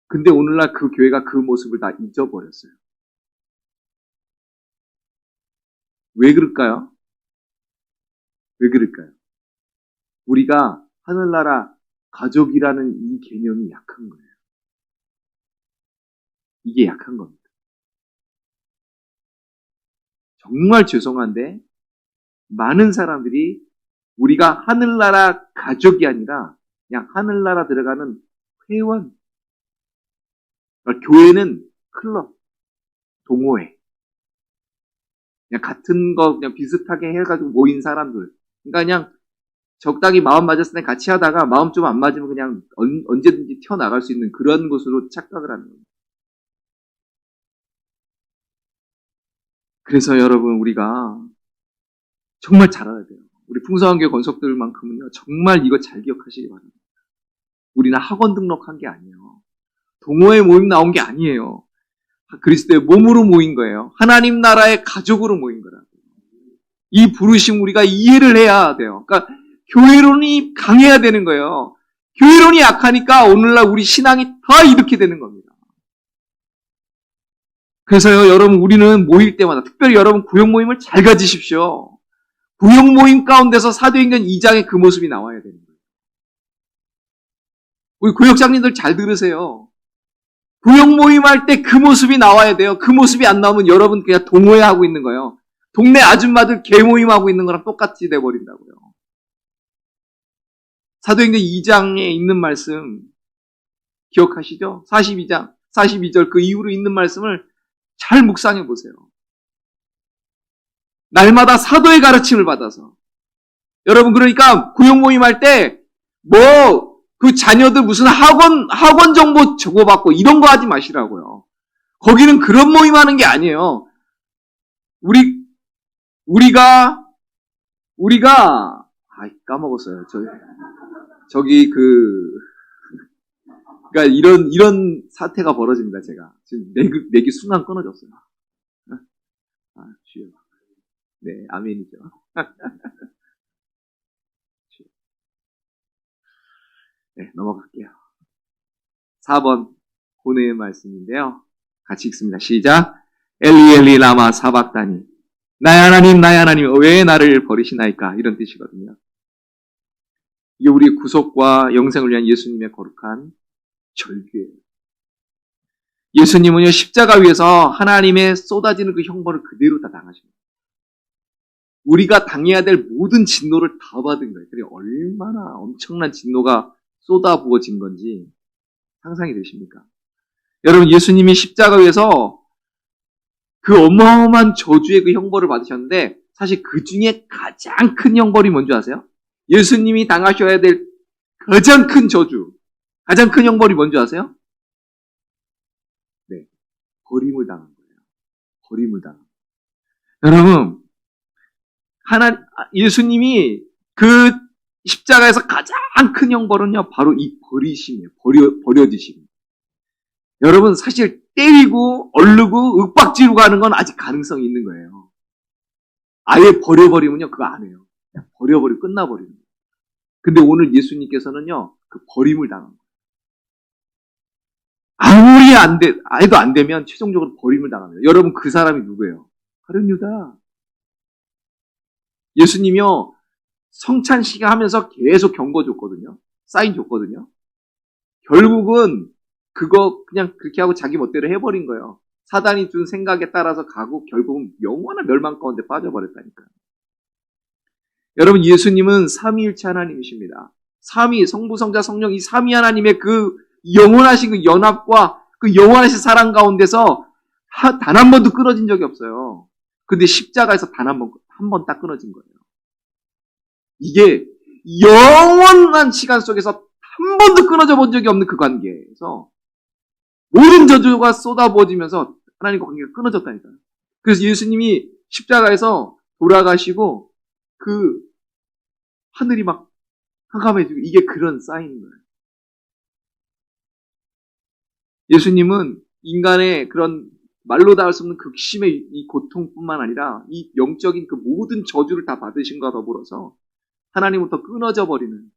근데 오늘날 그 교회가 그 모습을 다 잊어버렸어요. 왜 그럴까요? 왜 그럴까요? 우리가 하늘나라 가족이라는 이 개념이 약한 거예요. 이게 약한 겁니다. 정말 죄송한데 많은 사람들이 우리가 하늘나라 가족이 아니라 그냥 하늘나라 들어가는 회원, 그러니까 교회는 클럽, 동호회, 그냥 같은 거 그냥 비슷하게 해가지고 모인 사람들, 그러니까 그냥 적당히 마음 맞았을 때 같이 하다가 마음 좀 안 맞으면 그냥 언제든지 튀어나갈 수 있는 그런 곳으로 착각을 하는 겁니다. 그래서 여러분, 우리가 정말 잘 알아야 돼요. 우리 풍성한교회 권속들만큼은요, 정말 이거 잘 기억하시기 바랍니다. 우리는 학원 등록한 게 아니에요. 동호회 모임 나온 게 아니에요. 그리스도의 몸으로 모인 거예요. 하나님 나라의 가족으로 모인 거라고요. 이 부르심 우리가 이해를 해야 돼요. 그러니까 교회론이 강해야 되는 거예요. 교회론이 약하니까 오늘날 우리 신앙이 다 이렇게 되는 겁니다. 그래서요, 여러분, 우리는 모일 때마다, 특별히 여러분 구역 모임을 잘 가지십시오. 구역 모임 가운데서 사도행전 2장에 그 모습이 나와야 되는 거예요. 우리 구역장님들 잘 들으세요. 구역 모임할 때 그 모습이 나와야 돼요. 그 모습이 안 나오면 여러분 그냥 동호회하고 있는 거예요. 동네 아줌마들 개 모임하고 있는 거랑 똑같이 돼버린다고요. 사도행전 2장에 있는 말씀 기억하시죠? 42장, 42절 그 이후로 있는 말씀을 잘 묵상해 보세요. 날마다 사도의 가르침을 받아서. 여러분, 그러니까 구역 모임 할 때 그 자녀들 무슨 학원 정보 주고받고 이런 거 하지 마시라고요. 거기는 그런 모임 하는 게 아니에요. 우리가 까먹었어요. 그러니까 이런 사태가 벌어집니다. 제가 지금 맥이 순간 끊어졌어요. 주여. 네, 아멘이죠. 네, 넘어갈게요. 4번 고뇌의 말씀인데요. 같이 읽습니다. 시작. 엘리 엘리 라마 사박다니, 나의 하나님 왜 나를 버리시나이까, 이런 뜻이거든요. 이게 우리의 구속과 영생을 위한 예수님의 거룩한 절규예요. 예수님은요, 십자가 위에서 하나님의 쏟아지는 그 형벌을 그대로 다 당하십니다. 우리가 당해야 될 모든 진노를 다 받은 거예요. 그게 얼마나 엄청난 진노가 쏟아부어진 건지 상상이 되십니까? 여러분, 예수님이 십자가 위에서 그 어마어마한 저주의 그 형벌을 받으셨는데 사실 그 중에 가장 큰 형벌이 뭔지 아세요? 예수님이 당하셔야 될 가장 큰 저주, 가장 큰 형벌이 뭔지 아세요? 네, 버림을 당한 거예요. 버림을 당한 거예요. 여러분, 예수님이 그 십자가에서 가장 큰 형벌은요, 바로 이 버리심이에요. 버려지심. 여러분, 사실 때리고, 얼르고, 윽박지르고 하는 건 아직 가능성이 있는 거예요. 아예 버려버리면요, 그거 안 해요. 그냥 버려버리고 끝나버리는 거예요. 근데 오늘 예수님께서는요, 그 버림을 당한 거예요. 해도 안 되면 최종적으로 버림을 당합니다. 여러분, 그 사람이 누구예요? 가룟 유다. 예수님이요, 성찬식 하면서 계속 경고 줬거든요. 사인 줬거든요. 결국은 그거 그냥 그렇게 하고 자기 멋대로 해버린 거예요. 사단이 준 생각에 따라서 가고 결국은 영원한 멸망 가운데 빠져버렸다니까요. 여러분, 예수님은 삼위일체 하나님이십니다. 성부, 성자, 성령 이 삼위 하나님의 그 영원하신 그 연합과 그 영원하신 사랑 가운데서 단 한 번도 끊어진 적이 없어요. 근데 십자가에서 단 한 번 딱 끊어진 거예요. 이게 영원한 시간 속에서 한 번도 끊어져 본 적이 없는 그 관계에서 모든 저주가 쏟아부어지면서 하나님과 관계가 끊어졌다니까요. 그래서 예수님이 십자가에서 돌아가시고 그 하늘이 막 캄캄해지고 이게 그런 사인인 거예요. 예수님은 인간의 그런 말로 닿을 수 없는 극심의 이 고통뿐만 아니라 이 영적인 그 모든 저주를 다 받으신 것과 더불어서 하나님부터 끊어져 버리는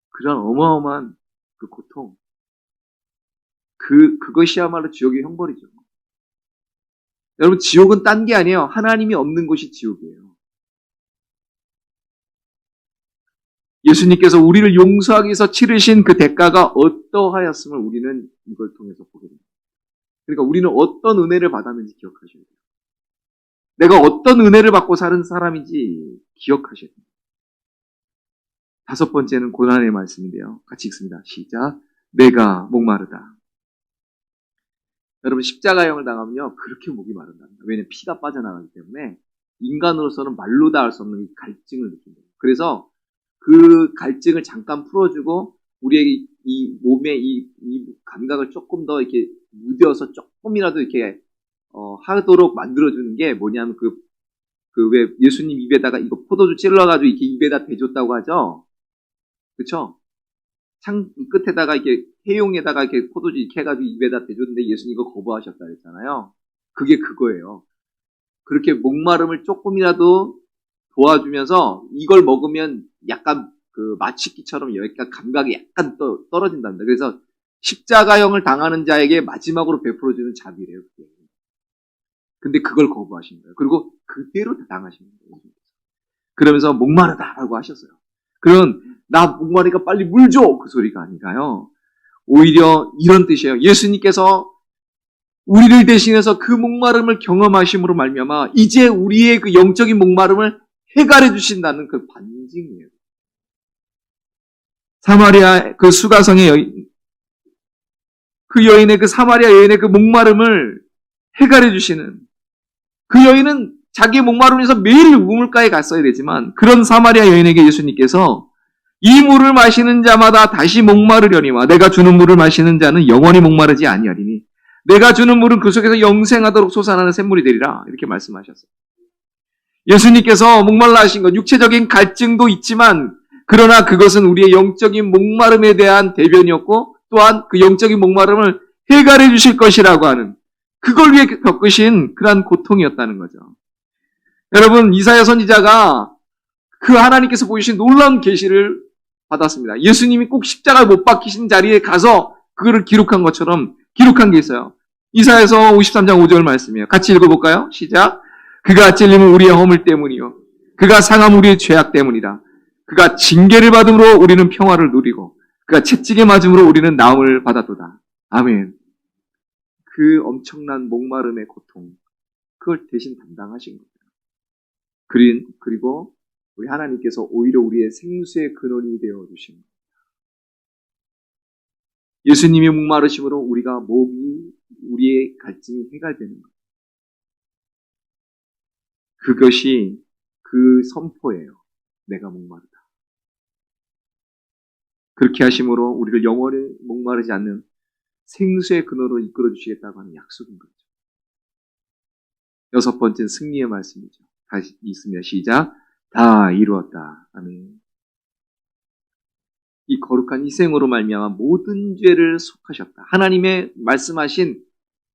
그런 어마어마한 그 고통. 그것이야말로 지옥의 형벌이죠. 여러분, 지옥은 딴 게 아니에요. 하나님이 없는 곳이 지옥이에요. 예수님께서 우리를 용서하기 위해서 치르신 그 대가가 어떠하였음을 우리는 이걸 통해서 보게 됩니다. 그러니까 우리는 어떤 은혜를 받았는지 기억하셔야 돼요. 내가 어떤 은혜를 받고 사는 사람인지 기억하셔야 됩니다. 다섯 번째는 고난의 말씀인데요. 같이 읽습니다. 시작. 내가 목마르다. 여러분, 십자가형을 당하면요, 그렇게 목이 마른답니다. 왜냐하면 피가 빠져나가기 때문에 인간으로서는 말로 다 할 수 없는 이 갈증을 느낀다. 그래서 그 갈증을 잠깐 풀어주고 우리에게 이 몸에 이 감각을 조금 더 이렇게 무뎌서 조금이라도 이렇게 하도록 만들어주는 게 뭐냐면 왜 예수님 입에다가 이거 포도주 찔러가지고 이렇게 입에다 대줬다고 하죠. 그쵸? 창 끝에다가 이렇게 해용에다가 이렇게 포도주 이렇게 해가지고 입에다 대줬는데 예수님 이거 거부하셨다 그랬잖아요. 그게 그거예요. 그렇게 목마름을 조금이라도 도와주면서 이걸 먹으면 약간 그 마취기처럼 여기가 감각이 약간 떨어진답니다. 그래서 십자가형을 당하는 자에게 마지막으로 베풀어주는 자비래요. 그게. 근데 그걸 거부하신 거예요. 그리고 그대로 당하신 거예요. 그러면서 목마르다라고 하셨어요. 그런 나 목마르니까 빨리 물 줘! 그 소리가 아니라요. 오히려 이런 뜻이에요. 예수님께서 우리를 대신해서 그 목마름을 경험하심으로 말미암아 이제 우리의 그 영적인 목마름을 해결해 주신다는 그 반증이에요. 사마리아 그 수가성의 여인, 그 여인의 그 사마리아 여인의 그 목마름을 해결해 주시는 그 여인은 자기의 목마름을 위해서 매일 우물가에 갔어야 되지만 그런 사마리아 여인에게 예수님께서 이 물을 마시는 자마다 다시 목마르려니와 내가 주는 물을 마시는 자는 영원히 목마르지 아니하리니 내가 주는 물은 그 속에서 영생하도록 솟아나는 샘물이 되리라 이렇게 말씀하셨어요. 예수님께서 목말라 하신 것 육체적인 갈증도 있지만 그러나 그것은 우리의 영적인 목마름에 대한 대변이었고 또한 그 영적인 목마름을 해결해 주실 것이라고 하는 그걸 위해 겪으신 그러한 고통이었다는 거죠. 여러분, 이사야 선지자가 그 하나님께서 보이신 놀라운 계시를 받았습니다. 예수님이 꼭 십자가를 못 박히신 자리에 가서 그거를 기록한 것처럼 기록한 게 있어요. 이사야서 53장 5절 말씀이에요. 같이 읽어볼까요? 시작. 그가 찔림은 우리의 허물 때문이요 그가 상함 우리의 죄악 때문이라. 그가 징계를 받음으로 우리는 평화를 누리고 그가 채찍에 맞음으로 우리는 나음을 받았도다. 아멘. 그 엄청난 목마름의 고통 그걸 대신 담당하신 거예요. 그리고 우리 하나님께서 오히려 우리의 생수의 근원이 되어 주십니다. 예수님이 목마르심으로 우리가 우리의 갈증이 해결되는 것. 그것이 그 선포예요. 내가 목마르다. 그렇게 하심으로 우리를 영원히 목마르지 않는 생수의 근원으로 이끌어 주시겠다고 하는 약속인 거죠. 여섯 번째는 승리의 말씀이죠. 다시 읽습니다. 시작. 다 이루었다. 아멘. 이 거룩한 희생으로 말미암아 모든 죄를 속하셨다. 하나님의 말씀하신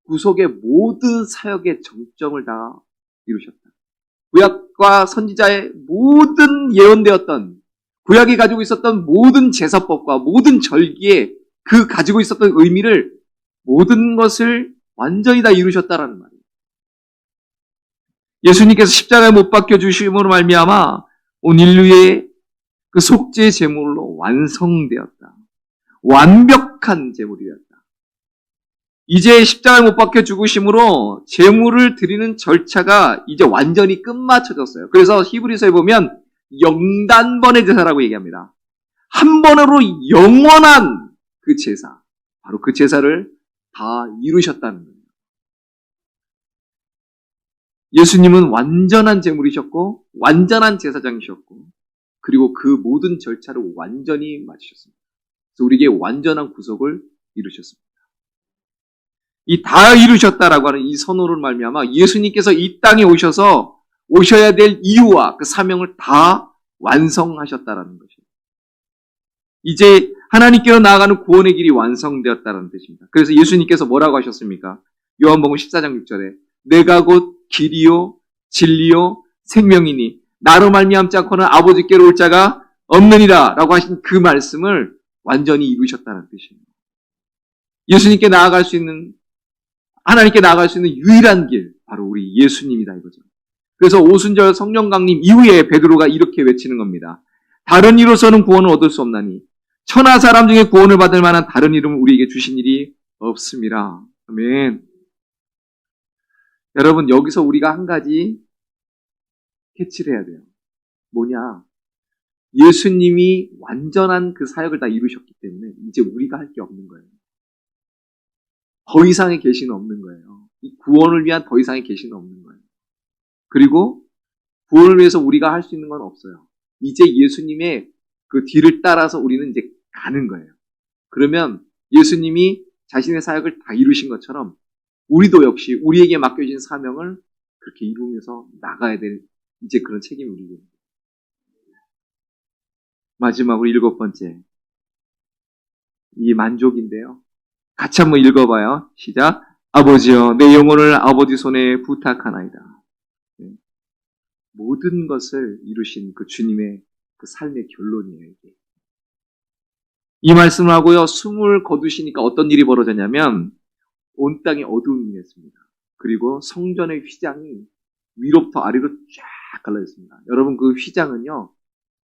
구속의 모든 사역의 정점을 다 이루셨다. 구약과 선지자의 모든 예언되었던 구약이 가지고 있었던 모든 제사법과 모든 절기에 그 가지고 있었던 의미를 모든 것을 완전히 다 이루셨다라는 말이에요. 예수님께서 십자가에 못 박혀 주심으로 말미암아 온 인류의 그 속죄 제물로 완성되었다. 완벽한 제물이 되었다. 이제 십자가에 못 박혀 죽으심으로 제물을 드리는 절차가 이제 완전히 끝마쳐졌어요. 그래서 히브리서에 보면 영단번의 제사라고 얘기합니다. 한 번으로 영원한 그 제사, 바로 그 제사를 다 이루셨다는 거예요. 예수님은 완전한 제물이셨고 완전한 제사장이셨고 그리고 그 모든 절차를 완전히 마치셨습니다. 그래서 우리에게 완전한 구속을 이루셨습니다. 이 다 이루셨다라고 하는 이 선언을 말미암아 예수님께서 이 땅에 오셔야 될 이유와 그 사명을 다 완성하셨다라는 것입니다. 이제 하나님께로 나아가는 구원의 길이 완성되었다는 뜻입니다. 그래서 예수님께서 뭐라고 하셨습니까? 요한복음 14장 6절에 내가 곧 길이요 진리요 생명이니 나로 말미암지 않고는 아버지께로 올 자가 없느니라 라고 하신 그 말씀을 완전히 이루셨다는 뜻입니다. 예수님께 나아갈 수 있는 하나님께 나아갈 수 있는 유일한 길 바로 우리 예수님이다 이거죠. 그래서 오순절 성령 강림 이후에 베드로가 이렇게 외치는 겁니다. 다른 이로서는 구원을 얻을 수 없나니 천하 사람 중에 구원을 받을 만한 다른 이름을 우리에게 주신 일이 없습니다. 아멘. 여러분 여기서 우리가 한 가지 캐치를 해야 돼요. 뭐냐? 예수님이 완전한 그 사역을 다 이루셨기 때문에 이제 우리가 할 게 없는 거예요. 더 이상의 계시는 없는 거예요. 이 구원을 위한 더 이상의 계시는 없는 거예요. 그리고 구원을 위해서 우리가 할 수 있는 건 없어요. 이제 예수님의 그 뒤를 따라서 우리는 이제 가는 거예요. 그러면 예수님이 자신의 사역을 다 이루신 것처럼 우리도 역시 우리에게 맡겨진 사명을 그렇게 이루면서 나가야 될 이제 그런 책임이 우리에게 있습니다. 마지막으로 일곱 번째 이 만족인데요. 같이 한번 읽어봐요. 시작. 아버지여 내 영혼을 아버지 손에 부탁하나이다. 모든 것을 이루신 그 주님의 그 삶의 결론이에요. 이게. 이 말씀을 하고요. 숨을 거두시니까 어떤 일이 벌어졌냐면 온 땅에 어두움이 임했습니다. 그리고 성전의 휘장이 위로부터 아래로 쫙 갈라졌습니다. 여러분 그 휘장은요.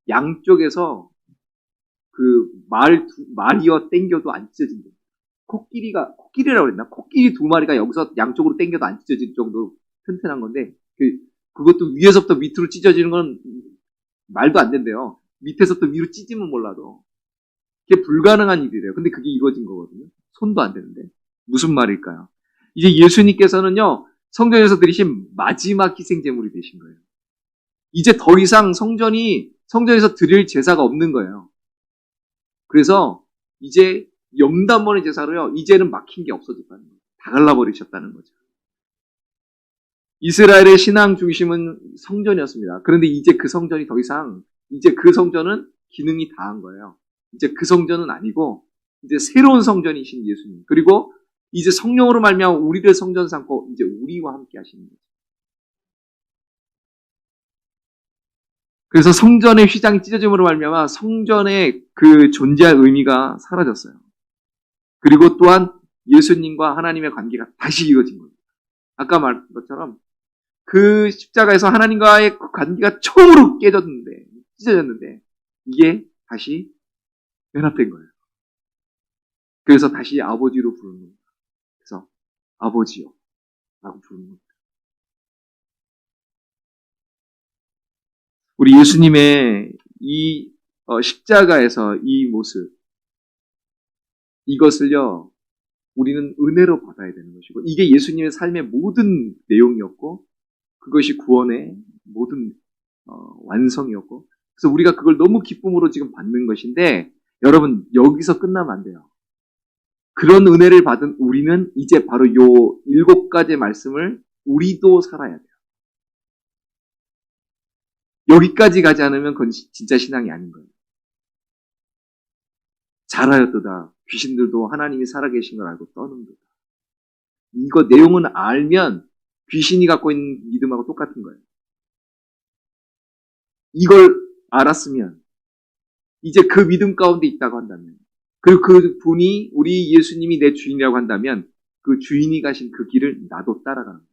양쪽에서 그 말이어 땡겨도 안 찢어진대요. 코끼리라고 그랬나? 코끼리 두 마리가 여기서 양쪽으로 땡겨도 안 찢어질 정도로 튼튼한 건데 그것도 위에서부터 밑으로 찢어지는 건 말도 안 된대요. 밑에서부터 위로 찢으면 몰라도. 그게 불가능한 일이래요. 근데 그게 이루어진 거거든요. 손도 안 되는데. 무슨 말일까요? 이제 예수님께서는요, 성전에서 드리신 마지막 희생제물이 되신 거예요. 이제 더 이상 성전에서 드릴 제사가 없는 거예요. 그래서 이제 영단번의 제사로요, 이제는 막힌 게 없어졌다는 거예요. 다 갈라버리셨다는 거죠. 이스라엘의 신앙 중심은 성전이었습니다. 그런데 이제 그 성전이 더 이상, 이제 그 성전은 기능이 다한 거예요. 이제 그 성전은 아니고, 이제 새로운 성전이신 예수님. 그리고 이제 성령으로 말미암아 우리를 성전 삼고, 이제 우리와 함께 하시는 거죠. 그래서 성전의 휘장이 찢어짐으로 말미암아 성전의 그 존재할 의미가 사라졌어요. 그리고 또한 예수님과 하나님의 관계가 다시 이어진 거예요. 아까 말한 것처럼 그 십자가에서 하나님과의 그 관계가 처음으로 찢어졌는데 이게 다시 연합된 거예요. 그래서 다시 아버지로 부르는 거예요. 그래서 아버지요 라고 부르는 겁니다. 우리 예수님의 이 십자가에서 이 모습, 이것을요, 우리는 은혜로 받아야 되는 것이고, 이게 예수님의 삶의 모든 내용이었고, 그것이 구원의 모든 완성이었고, 그래서 우리가 그걸 너무 기쁨으로 지금 받는 것인데, 여러분 여기서 끝나면 안 돼요. 그런 은혜를 받은 우리는 이제 바로 요 7가지 말씀을 우리도 살아야 돼요. 여기까지 가지 않으면 그건 진짜 신앙이 아닌 거예요. 잘하였도다. 귀신들도 하나님이 살아계신 걸 알고 떠는도다. 이거 내용은 알면 귀신이 갖고 있는 믿음하고 똑같은 거예요. 이걸 알았으면 이제 그 믿음 가운데 있다고 한다면, 그리고 그 분이 우리 예수님이 내 주인이라고 한다면 그 주인이 가신 그 길을 나도 따라가는 거예요.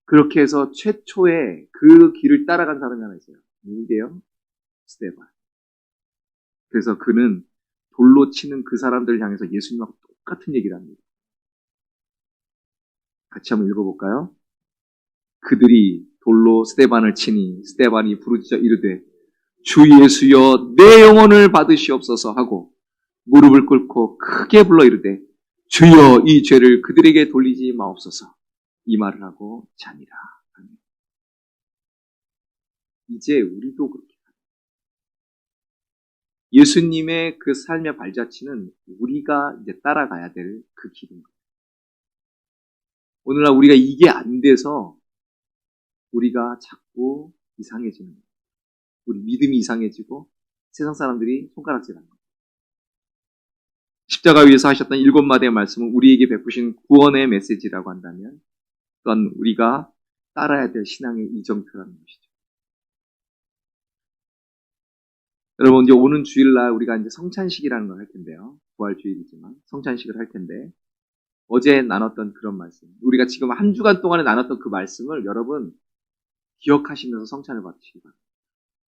그렇게 해서 최초에 그 길을 따라간 사람이 하나 있어요. 누구게요? 스데반. 그래서 그는 돌로 치는 그 사람들을 향해서 예수님하고 똑같은 얘기를 합니다. 같이 한번 읽어볼까요? 그들이 돌로 스데반을 치니 스데반이 부르짖어 이르되 주 예수여 내 영혼을 받으시옵소서 하고 무릎을 꿇고 크게 불러 이르되 주여 이 죄를 그들에게 돌리지 마옵소서, 이 말을 하고 자니라. 이제 우리도 그렇게 예수님의 그 삶의 발자취는 우리가 이제 따라가야 될 그 길인 거예요. 오늘날 우리가 이게 안 돼서 우리가 자꾸 이상해지는 거예요. 우리 믿음이 이상해지고 세상 사람들이 손가락질하는 거예요. 십자가 위에서 하셨던 7마디의 말씀은 우리에게 베푸신 구원의 메시지라고 한다면 또한 우리가 따라야 될 신앙의 이정표라는 것이죠. 여러분, 이제 오는 주일날 우리가 이제 성찬식이라는 걸 할 텐데요. 부활주일이지만 성찬식을 할 텐데, 어제 나눴던 그런 말씀, 우리가 지금 한 주간 동안에 나눴던 그 말씀을 여러분 기억하시면서 성찬을 받으시기 바랍니다.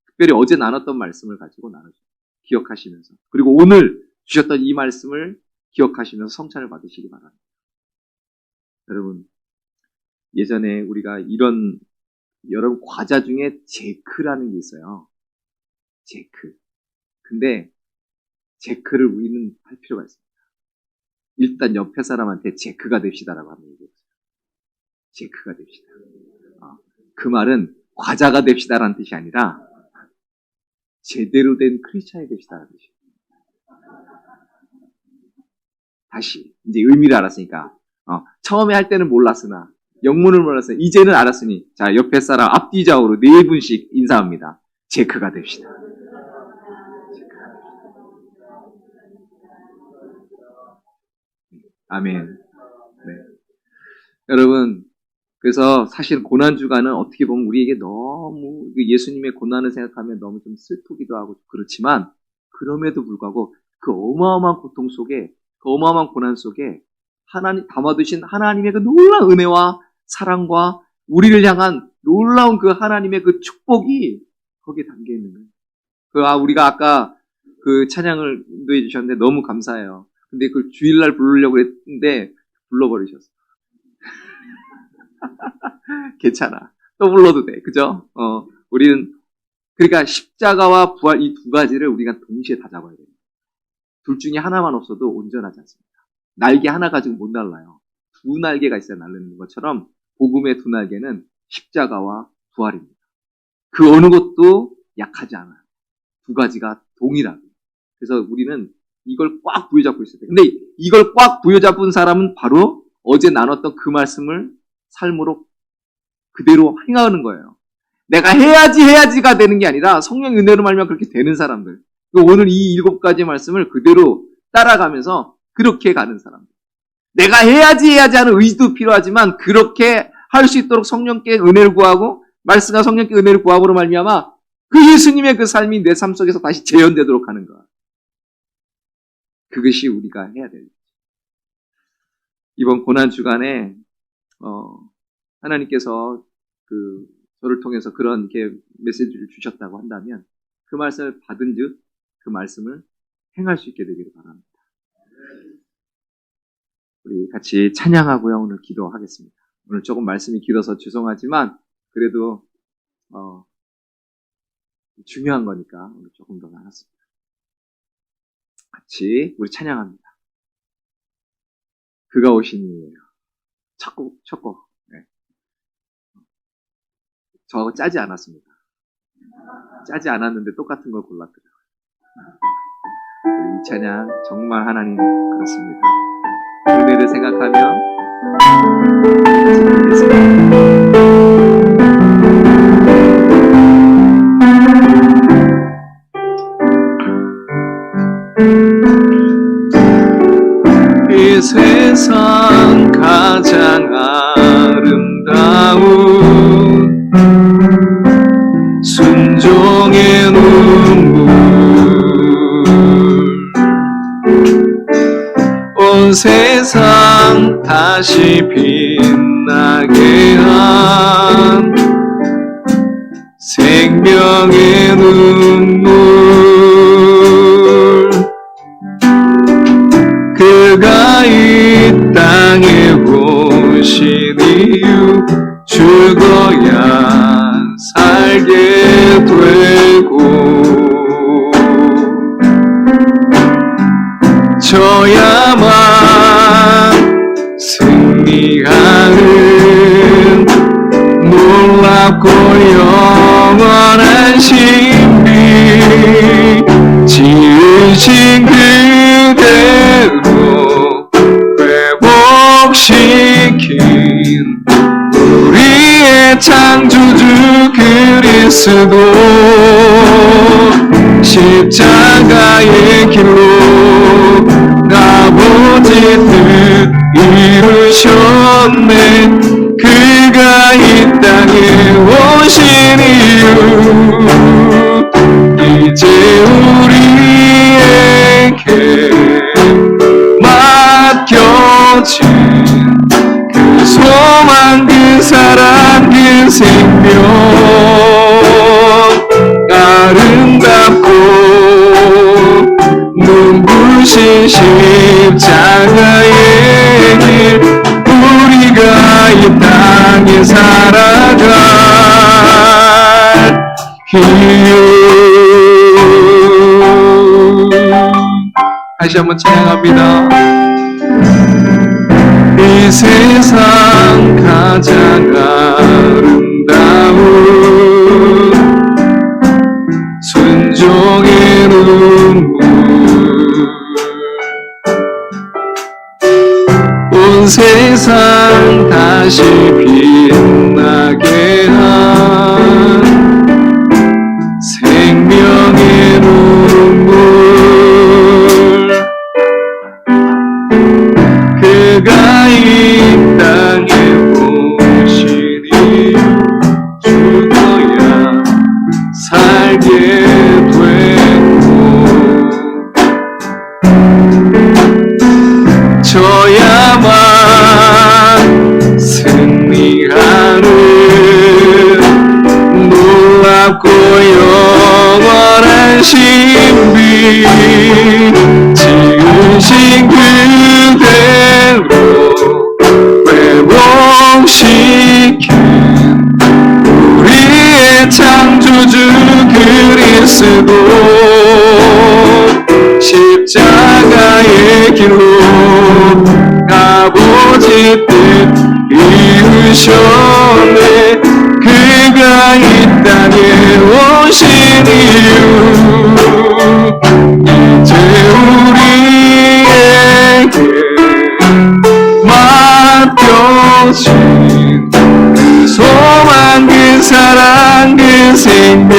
특별히 어제 나눴던 말씀을 가지고 나누죠. 기억하시면서. 그리고 오늘 주셨던 이 말씀을 기억하시면서 성찬을 받으시기 바랍니다. 여러분, 예전에 우리가 이런 여러분 과자 중에 제크라는 게 있어요. 제크. 근데 제크를 우리는 할 필요가 있습니다. 일단 옆에 사람한테 제크가 됩시다라고 한번 얘기해보세요. 제크가 됩시다. 그 말은 과자가 됩시다라는 뜻이 아니라 제대로 된 크리스찬이 됩시다라는 뜻이에요. 다시 이제 의미를 알았으니까 처음에 할 때는 몰랐으나 영문을 몰랐으니 이제는 알았으니 자, 옆에 사람 앞뒤 좌우로 4분씩 인사합니다. 제크가 됩시다. 아멘. 네. 여러분, 그래서 사실 고난주간은 어떻게 보면 우리에게 너무 예수님의 고난을 생각하면 너무 좀 슬프기도 하고 그렇지만, 그럼에도 불구하고 그 어마어마한 고통 속에, 그 어마어마한 고난 속에 하나님 담아두신 하나님의 그 놀라운 은혜와 사랑과 우리를 향한 놀라운 그 하나님의 그 축복이 거기에 담겨 있는 거예요. 우리가 아까 그 찬양을 인도해 주셨는데 너무 감사해요. 근데 그 주일날 부르려고 했는데 불러버리셨어. 괜찮아. 또 불러도 돼. 그죠? 우리는, 그러니까 십자가와 부활 이 두 가지를 우리가 동시에 다 잡아야 돼요. 둘 중에 하나만 없어도 온전하지 않습니다. 날개 하나 가지고 못 날라요. 두 날개가 있어야 날리는 것처럼 복음의 두 날개는 십자가와 부활입니다. 그 어느 것도 약하지 않아요. 두 가지가 동일하고. 그래서 우리는 이걸 꽉 부여잡고 있어야 돼요. 근데 이걸 꽉 부여잡은 사람은 바로 어제 나눴던 그 말씀을 삶으로 그대로 행하는 거예요. 내가 해야지가 되는 게 아니라 성령의 은혜로 말미암아 그렇게 되는 사람들. 오늘 이 7가지 말씀을 그대로 따라가면서 그렇게 가는 사람들. 내가 해야지 하는 의지도 필요하지만 그렇게 할 수 있도록 성령께 은혜를 구하고 말씀과 성령께 은혜를 구함으로 말미암아 그 예수님의 그 삶이 내 삶 속에서 다시 재현되도록 하는 거야. 그것이 우리가 해야 될 일이죠. 이번 고난 주간에 하나님께서 저를 통해서 그런 이렇게 메시지를 주셨다고 한다면 그 말씀을 받은즉 그 말씀을 행할 수 있게 되기를 바랍니다. 우리 같이 찬양하고요. 오늘 기도하겠습니다. 오늘 조금 말씀이 길어서 죄송하지만 그래도 중요한 거니까 오늘 조금 더 나눴습니다. 같이 우리 찬양합니다. 그가 오신 이유예요. 첫 곡. 네. 저 짜지 않았습니다. 짜지 않았는데 똑같은 걸 골랐더라고요. 이 찬양 정말 하나님 그렇습니다. 은혜를 생각하며 같이 부르겠습니다. 이 세상 가장 아름다운 순종의 눈물 온 세상 다시 빛나게 한 생명의 눈물 그가 이 땅에 오신 이유 죽어야 살게 되고 저야만 승리하는 놀랍고 영원한 신비 지으신 그대로 회복시킨 우리의 창조주 그리스도 십자가의 길로 아버지 뜻 이루셨네 그가 이 땅에 오신 이유 이제 우리에게 맡겨진 그 소망 그 사랑 그 생명 아름답고 눈부신 십자가의 길 우리가 이 땅에 살아갈 이유 다시 한번 찬양합니다. 이 세상 가장 아름다운 순종의 눈물 온 세상 다시 빛나게 한 생명의 눈물 그가 이 땅에 오시니 죽어야 살게 되고 저야만 승리하는 놀랍고 영원한 신비 지으신 그대로 회복시킨 우리의 창조주 그리스도 십자가의 길로 아버지 뜻 이루셨네 그가 이 땅에 오신 이유 이제 우리에게 맡겨진 그 소망 그 사랑 그 생명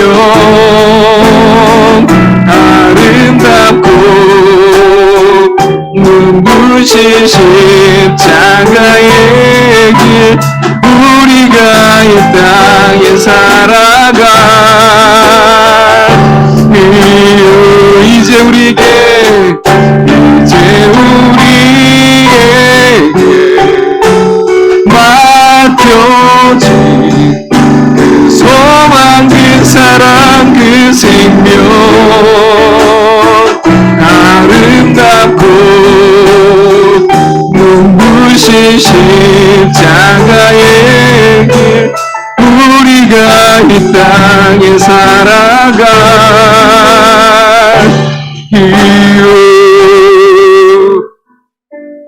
아름답고 눈부신 십자가의 길 우리가 이 땅에 살아갈 이유 이제 우리에게 맡겨진 그 소망 그 사랑 그 생명 아름답고 눈부신 십자가의 길 우리 이 땅에 살아갈 이유.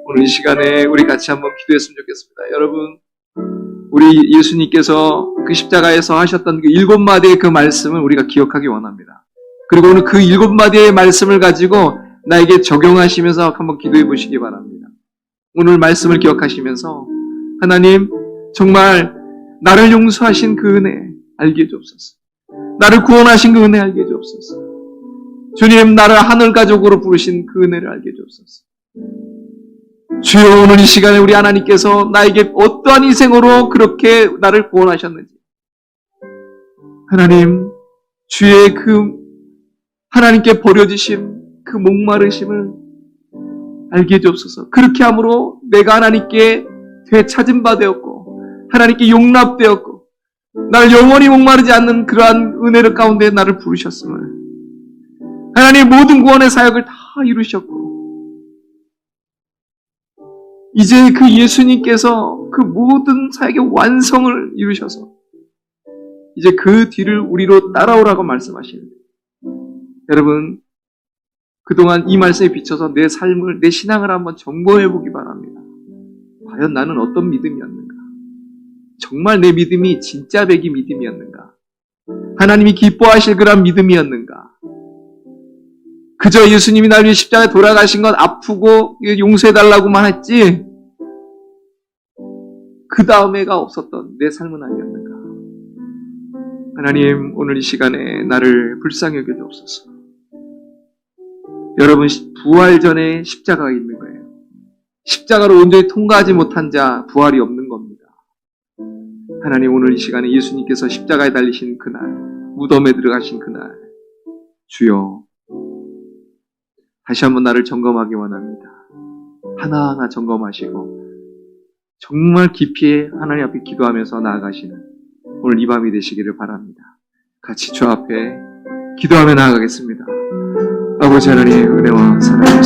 오늘 이 시간에 우리 같이 한번 기도했으면 좋겠습니다. 여러분, 우리 예수님께서 그 십자가에서 하셨던 그 7마디의 그 말씀을 우리가 기억하기 원합니다. 그리고 오늘 그 7마디의 말씀을 가지고 나에게 적용하시면서 한번 기도해 보시기 바랍니다. 오늘 말씀을 기억하시면서 하나님, 정말 나를 용서하신 그 은혜 알게 해주옵소서. 나를 구원하신 그 은혜 알게 해주옵소서. 주님, 나를 하늘 가족으로 부르신 그 은혜를 알게 해주옵소서. 주여, 오늘 이 시간에 우리 하나님께서 나에게 어떠한 희생으로 그렇게 나를 구원하셨는지, 하나님, 주의 그 하나님께 버려지심, 그 목마르심을 알게 해주옵소서. 그렇게 함으로 내가 하나님께 되찾은 바 되었고, 하나님께 용납되었고, 나를 영원히 목마르지 않는 그러한 은혜를 가운데 나를 부르셨음을, 하나님 모든 구원의 사역을 다 이루셨고, 이제 그 예수님께서 그 모든 사역의 완성을 이루셔서 이제 그 뒤를 우리로 따라오라고 말씀하시는데, 여러분, 그동안 이 말씀에 비춰서 내 삶을, 내 신앙을 한번 점검해 보기 바랍니다. 과연 나는 어떤 믿음이었는가? 정말 내 믿음이 진짜 배기 믿음이었는가? 하나님이 기뻐하실 그런 믿음이었는가? 그저 예수님이 날 위해 십자가에 돌아가신 건 아프고 용서해달라고만 했지, 그 다음에가 없었던 내 삶은 아니었는가? 하나님, 오늘 이 시간에 나를 불쌍히 여겨 주옵소서. 여러분, 부활 전에 십자가가 있는 거예요. 십자가로 온전히 통과하지 못한 자, 부활이 없는 겁니다. 하나님, 오늘 이 시간에 예수님께서 십자가에 달리신 그날, 무덤에 들어가신 그날, 주여, 다시 한번 나를 점검하기 원합니다. 하나하나 점검하시고 정말 깊이 하나님 앞에 기도하면서 나아가시는 오늘 이 밤이 되시기를 바랍니다. 같이 주 앞에 기도하며 나아가겠습니다. 아버지 하나님의 은혜와 사랑을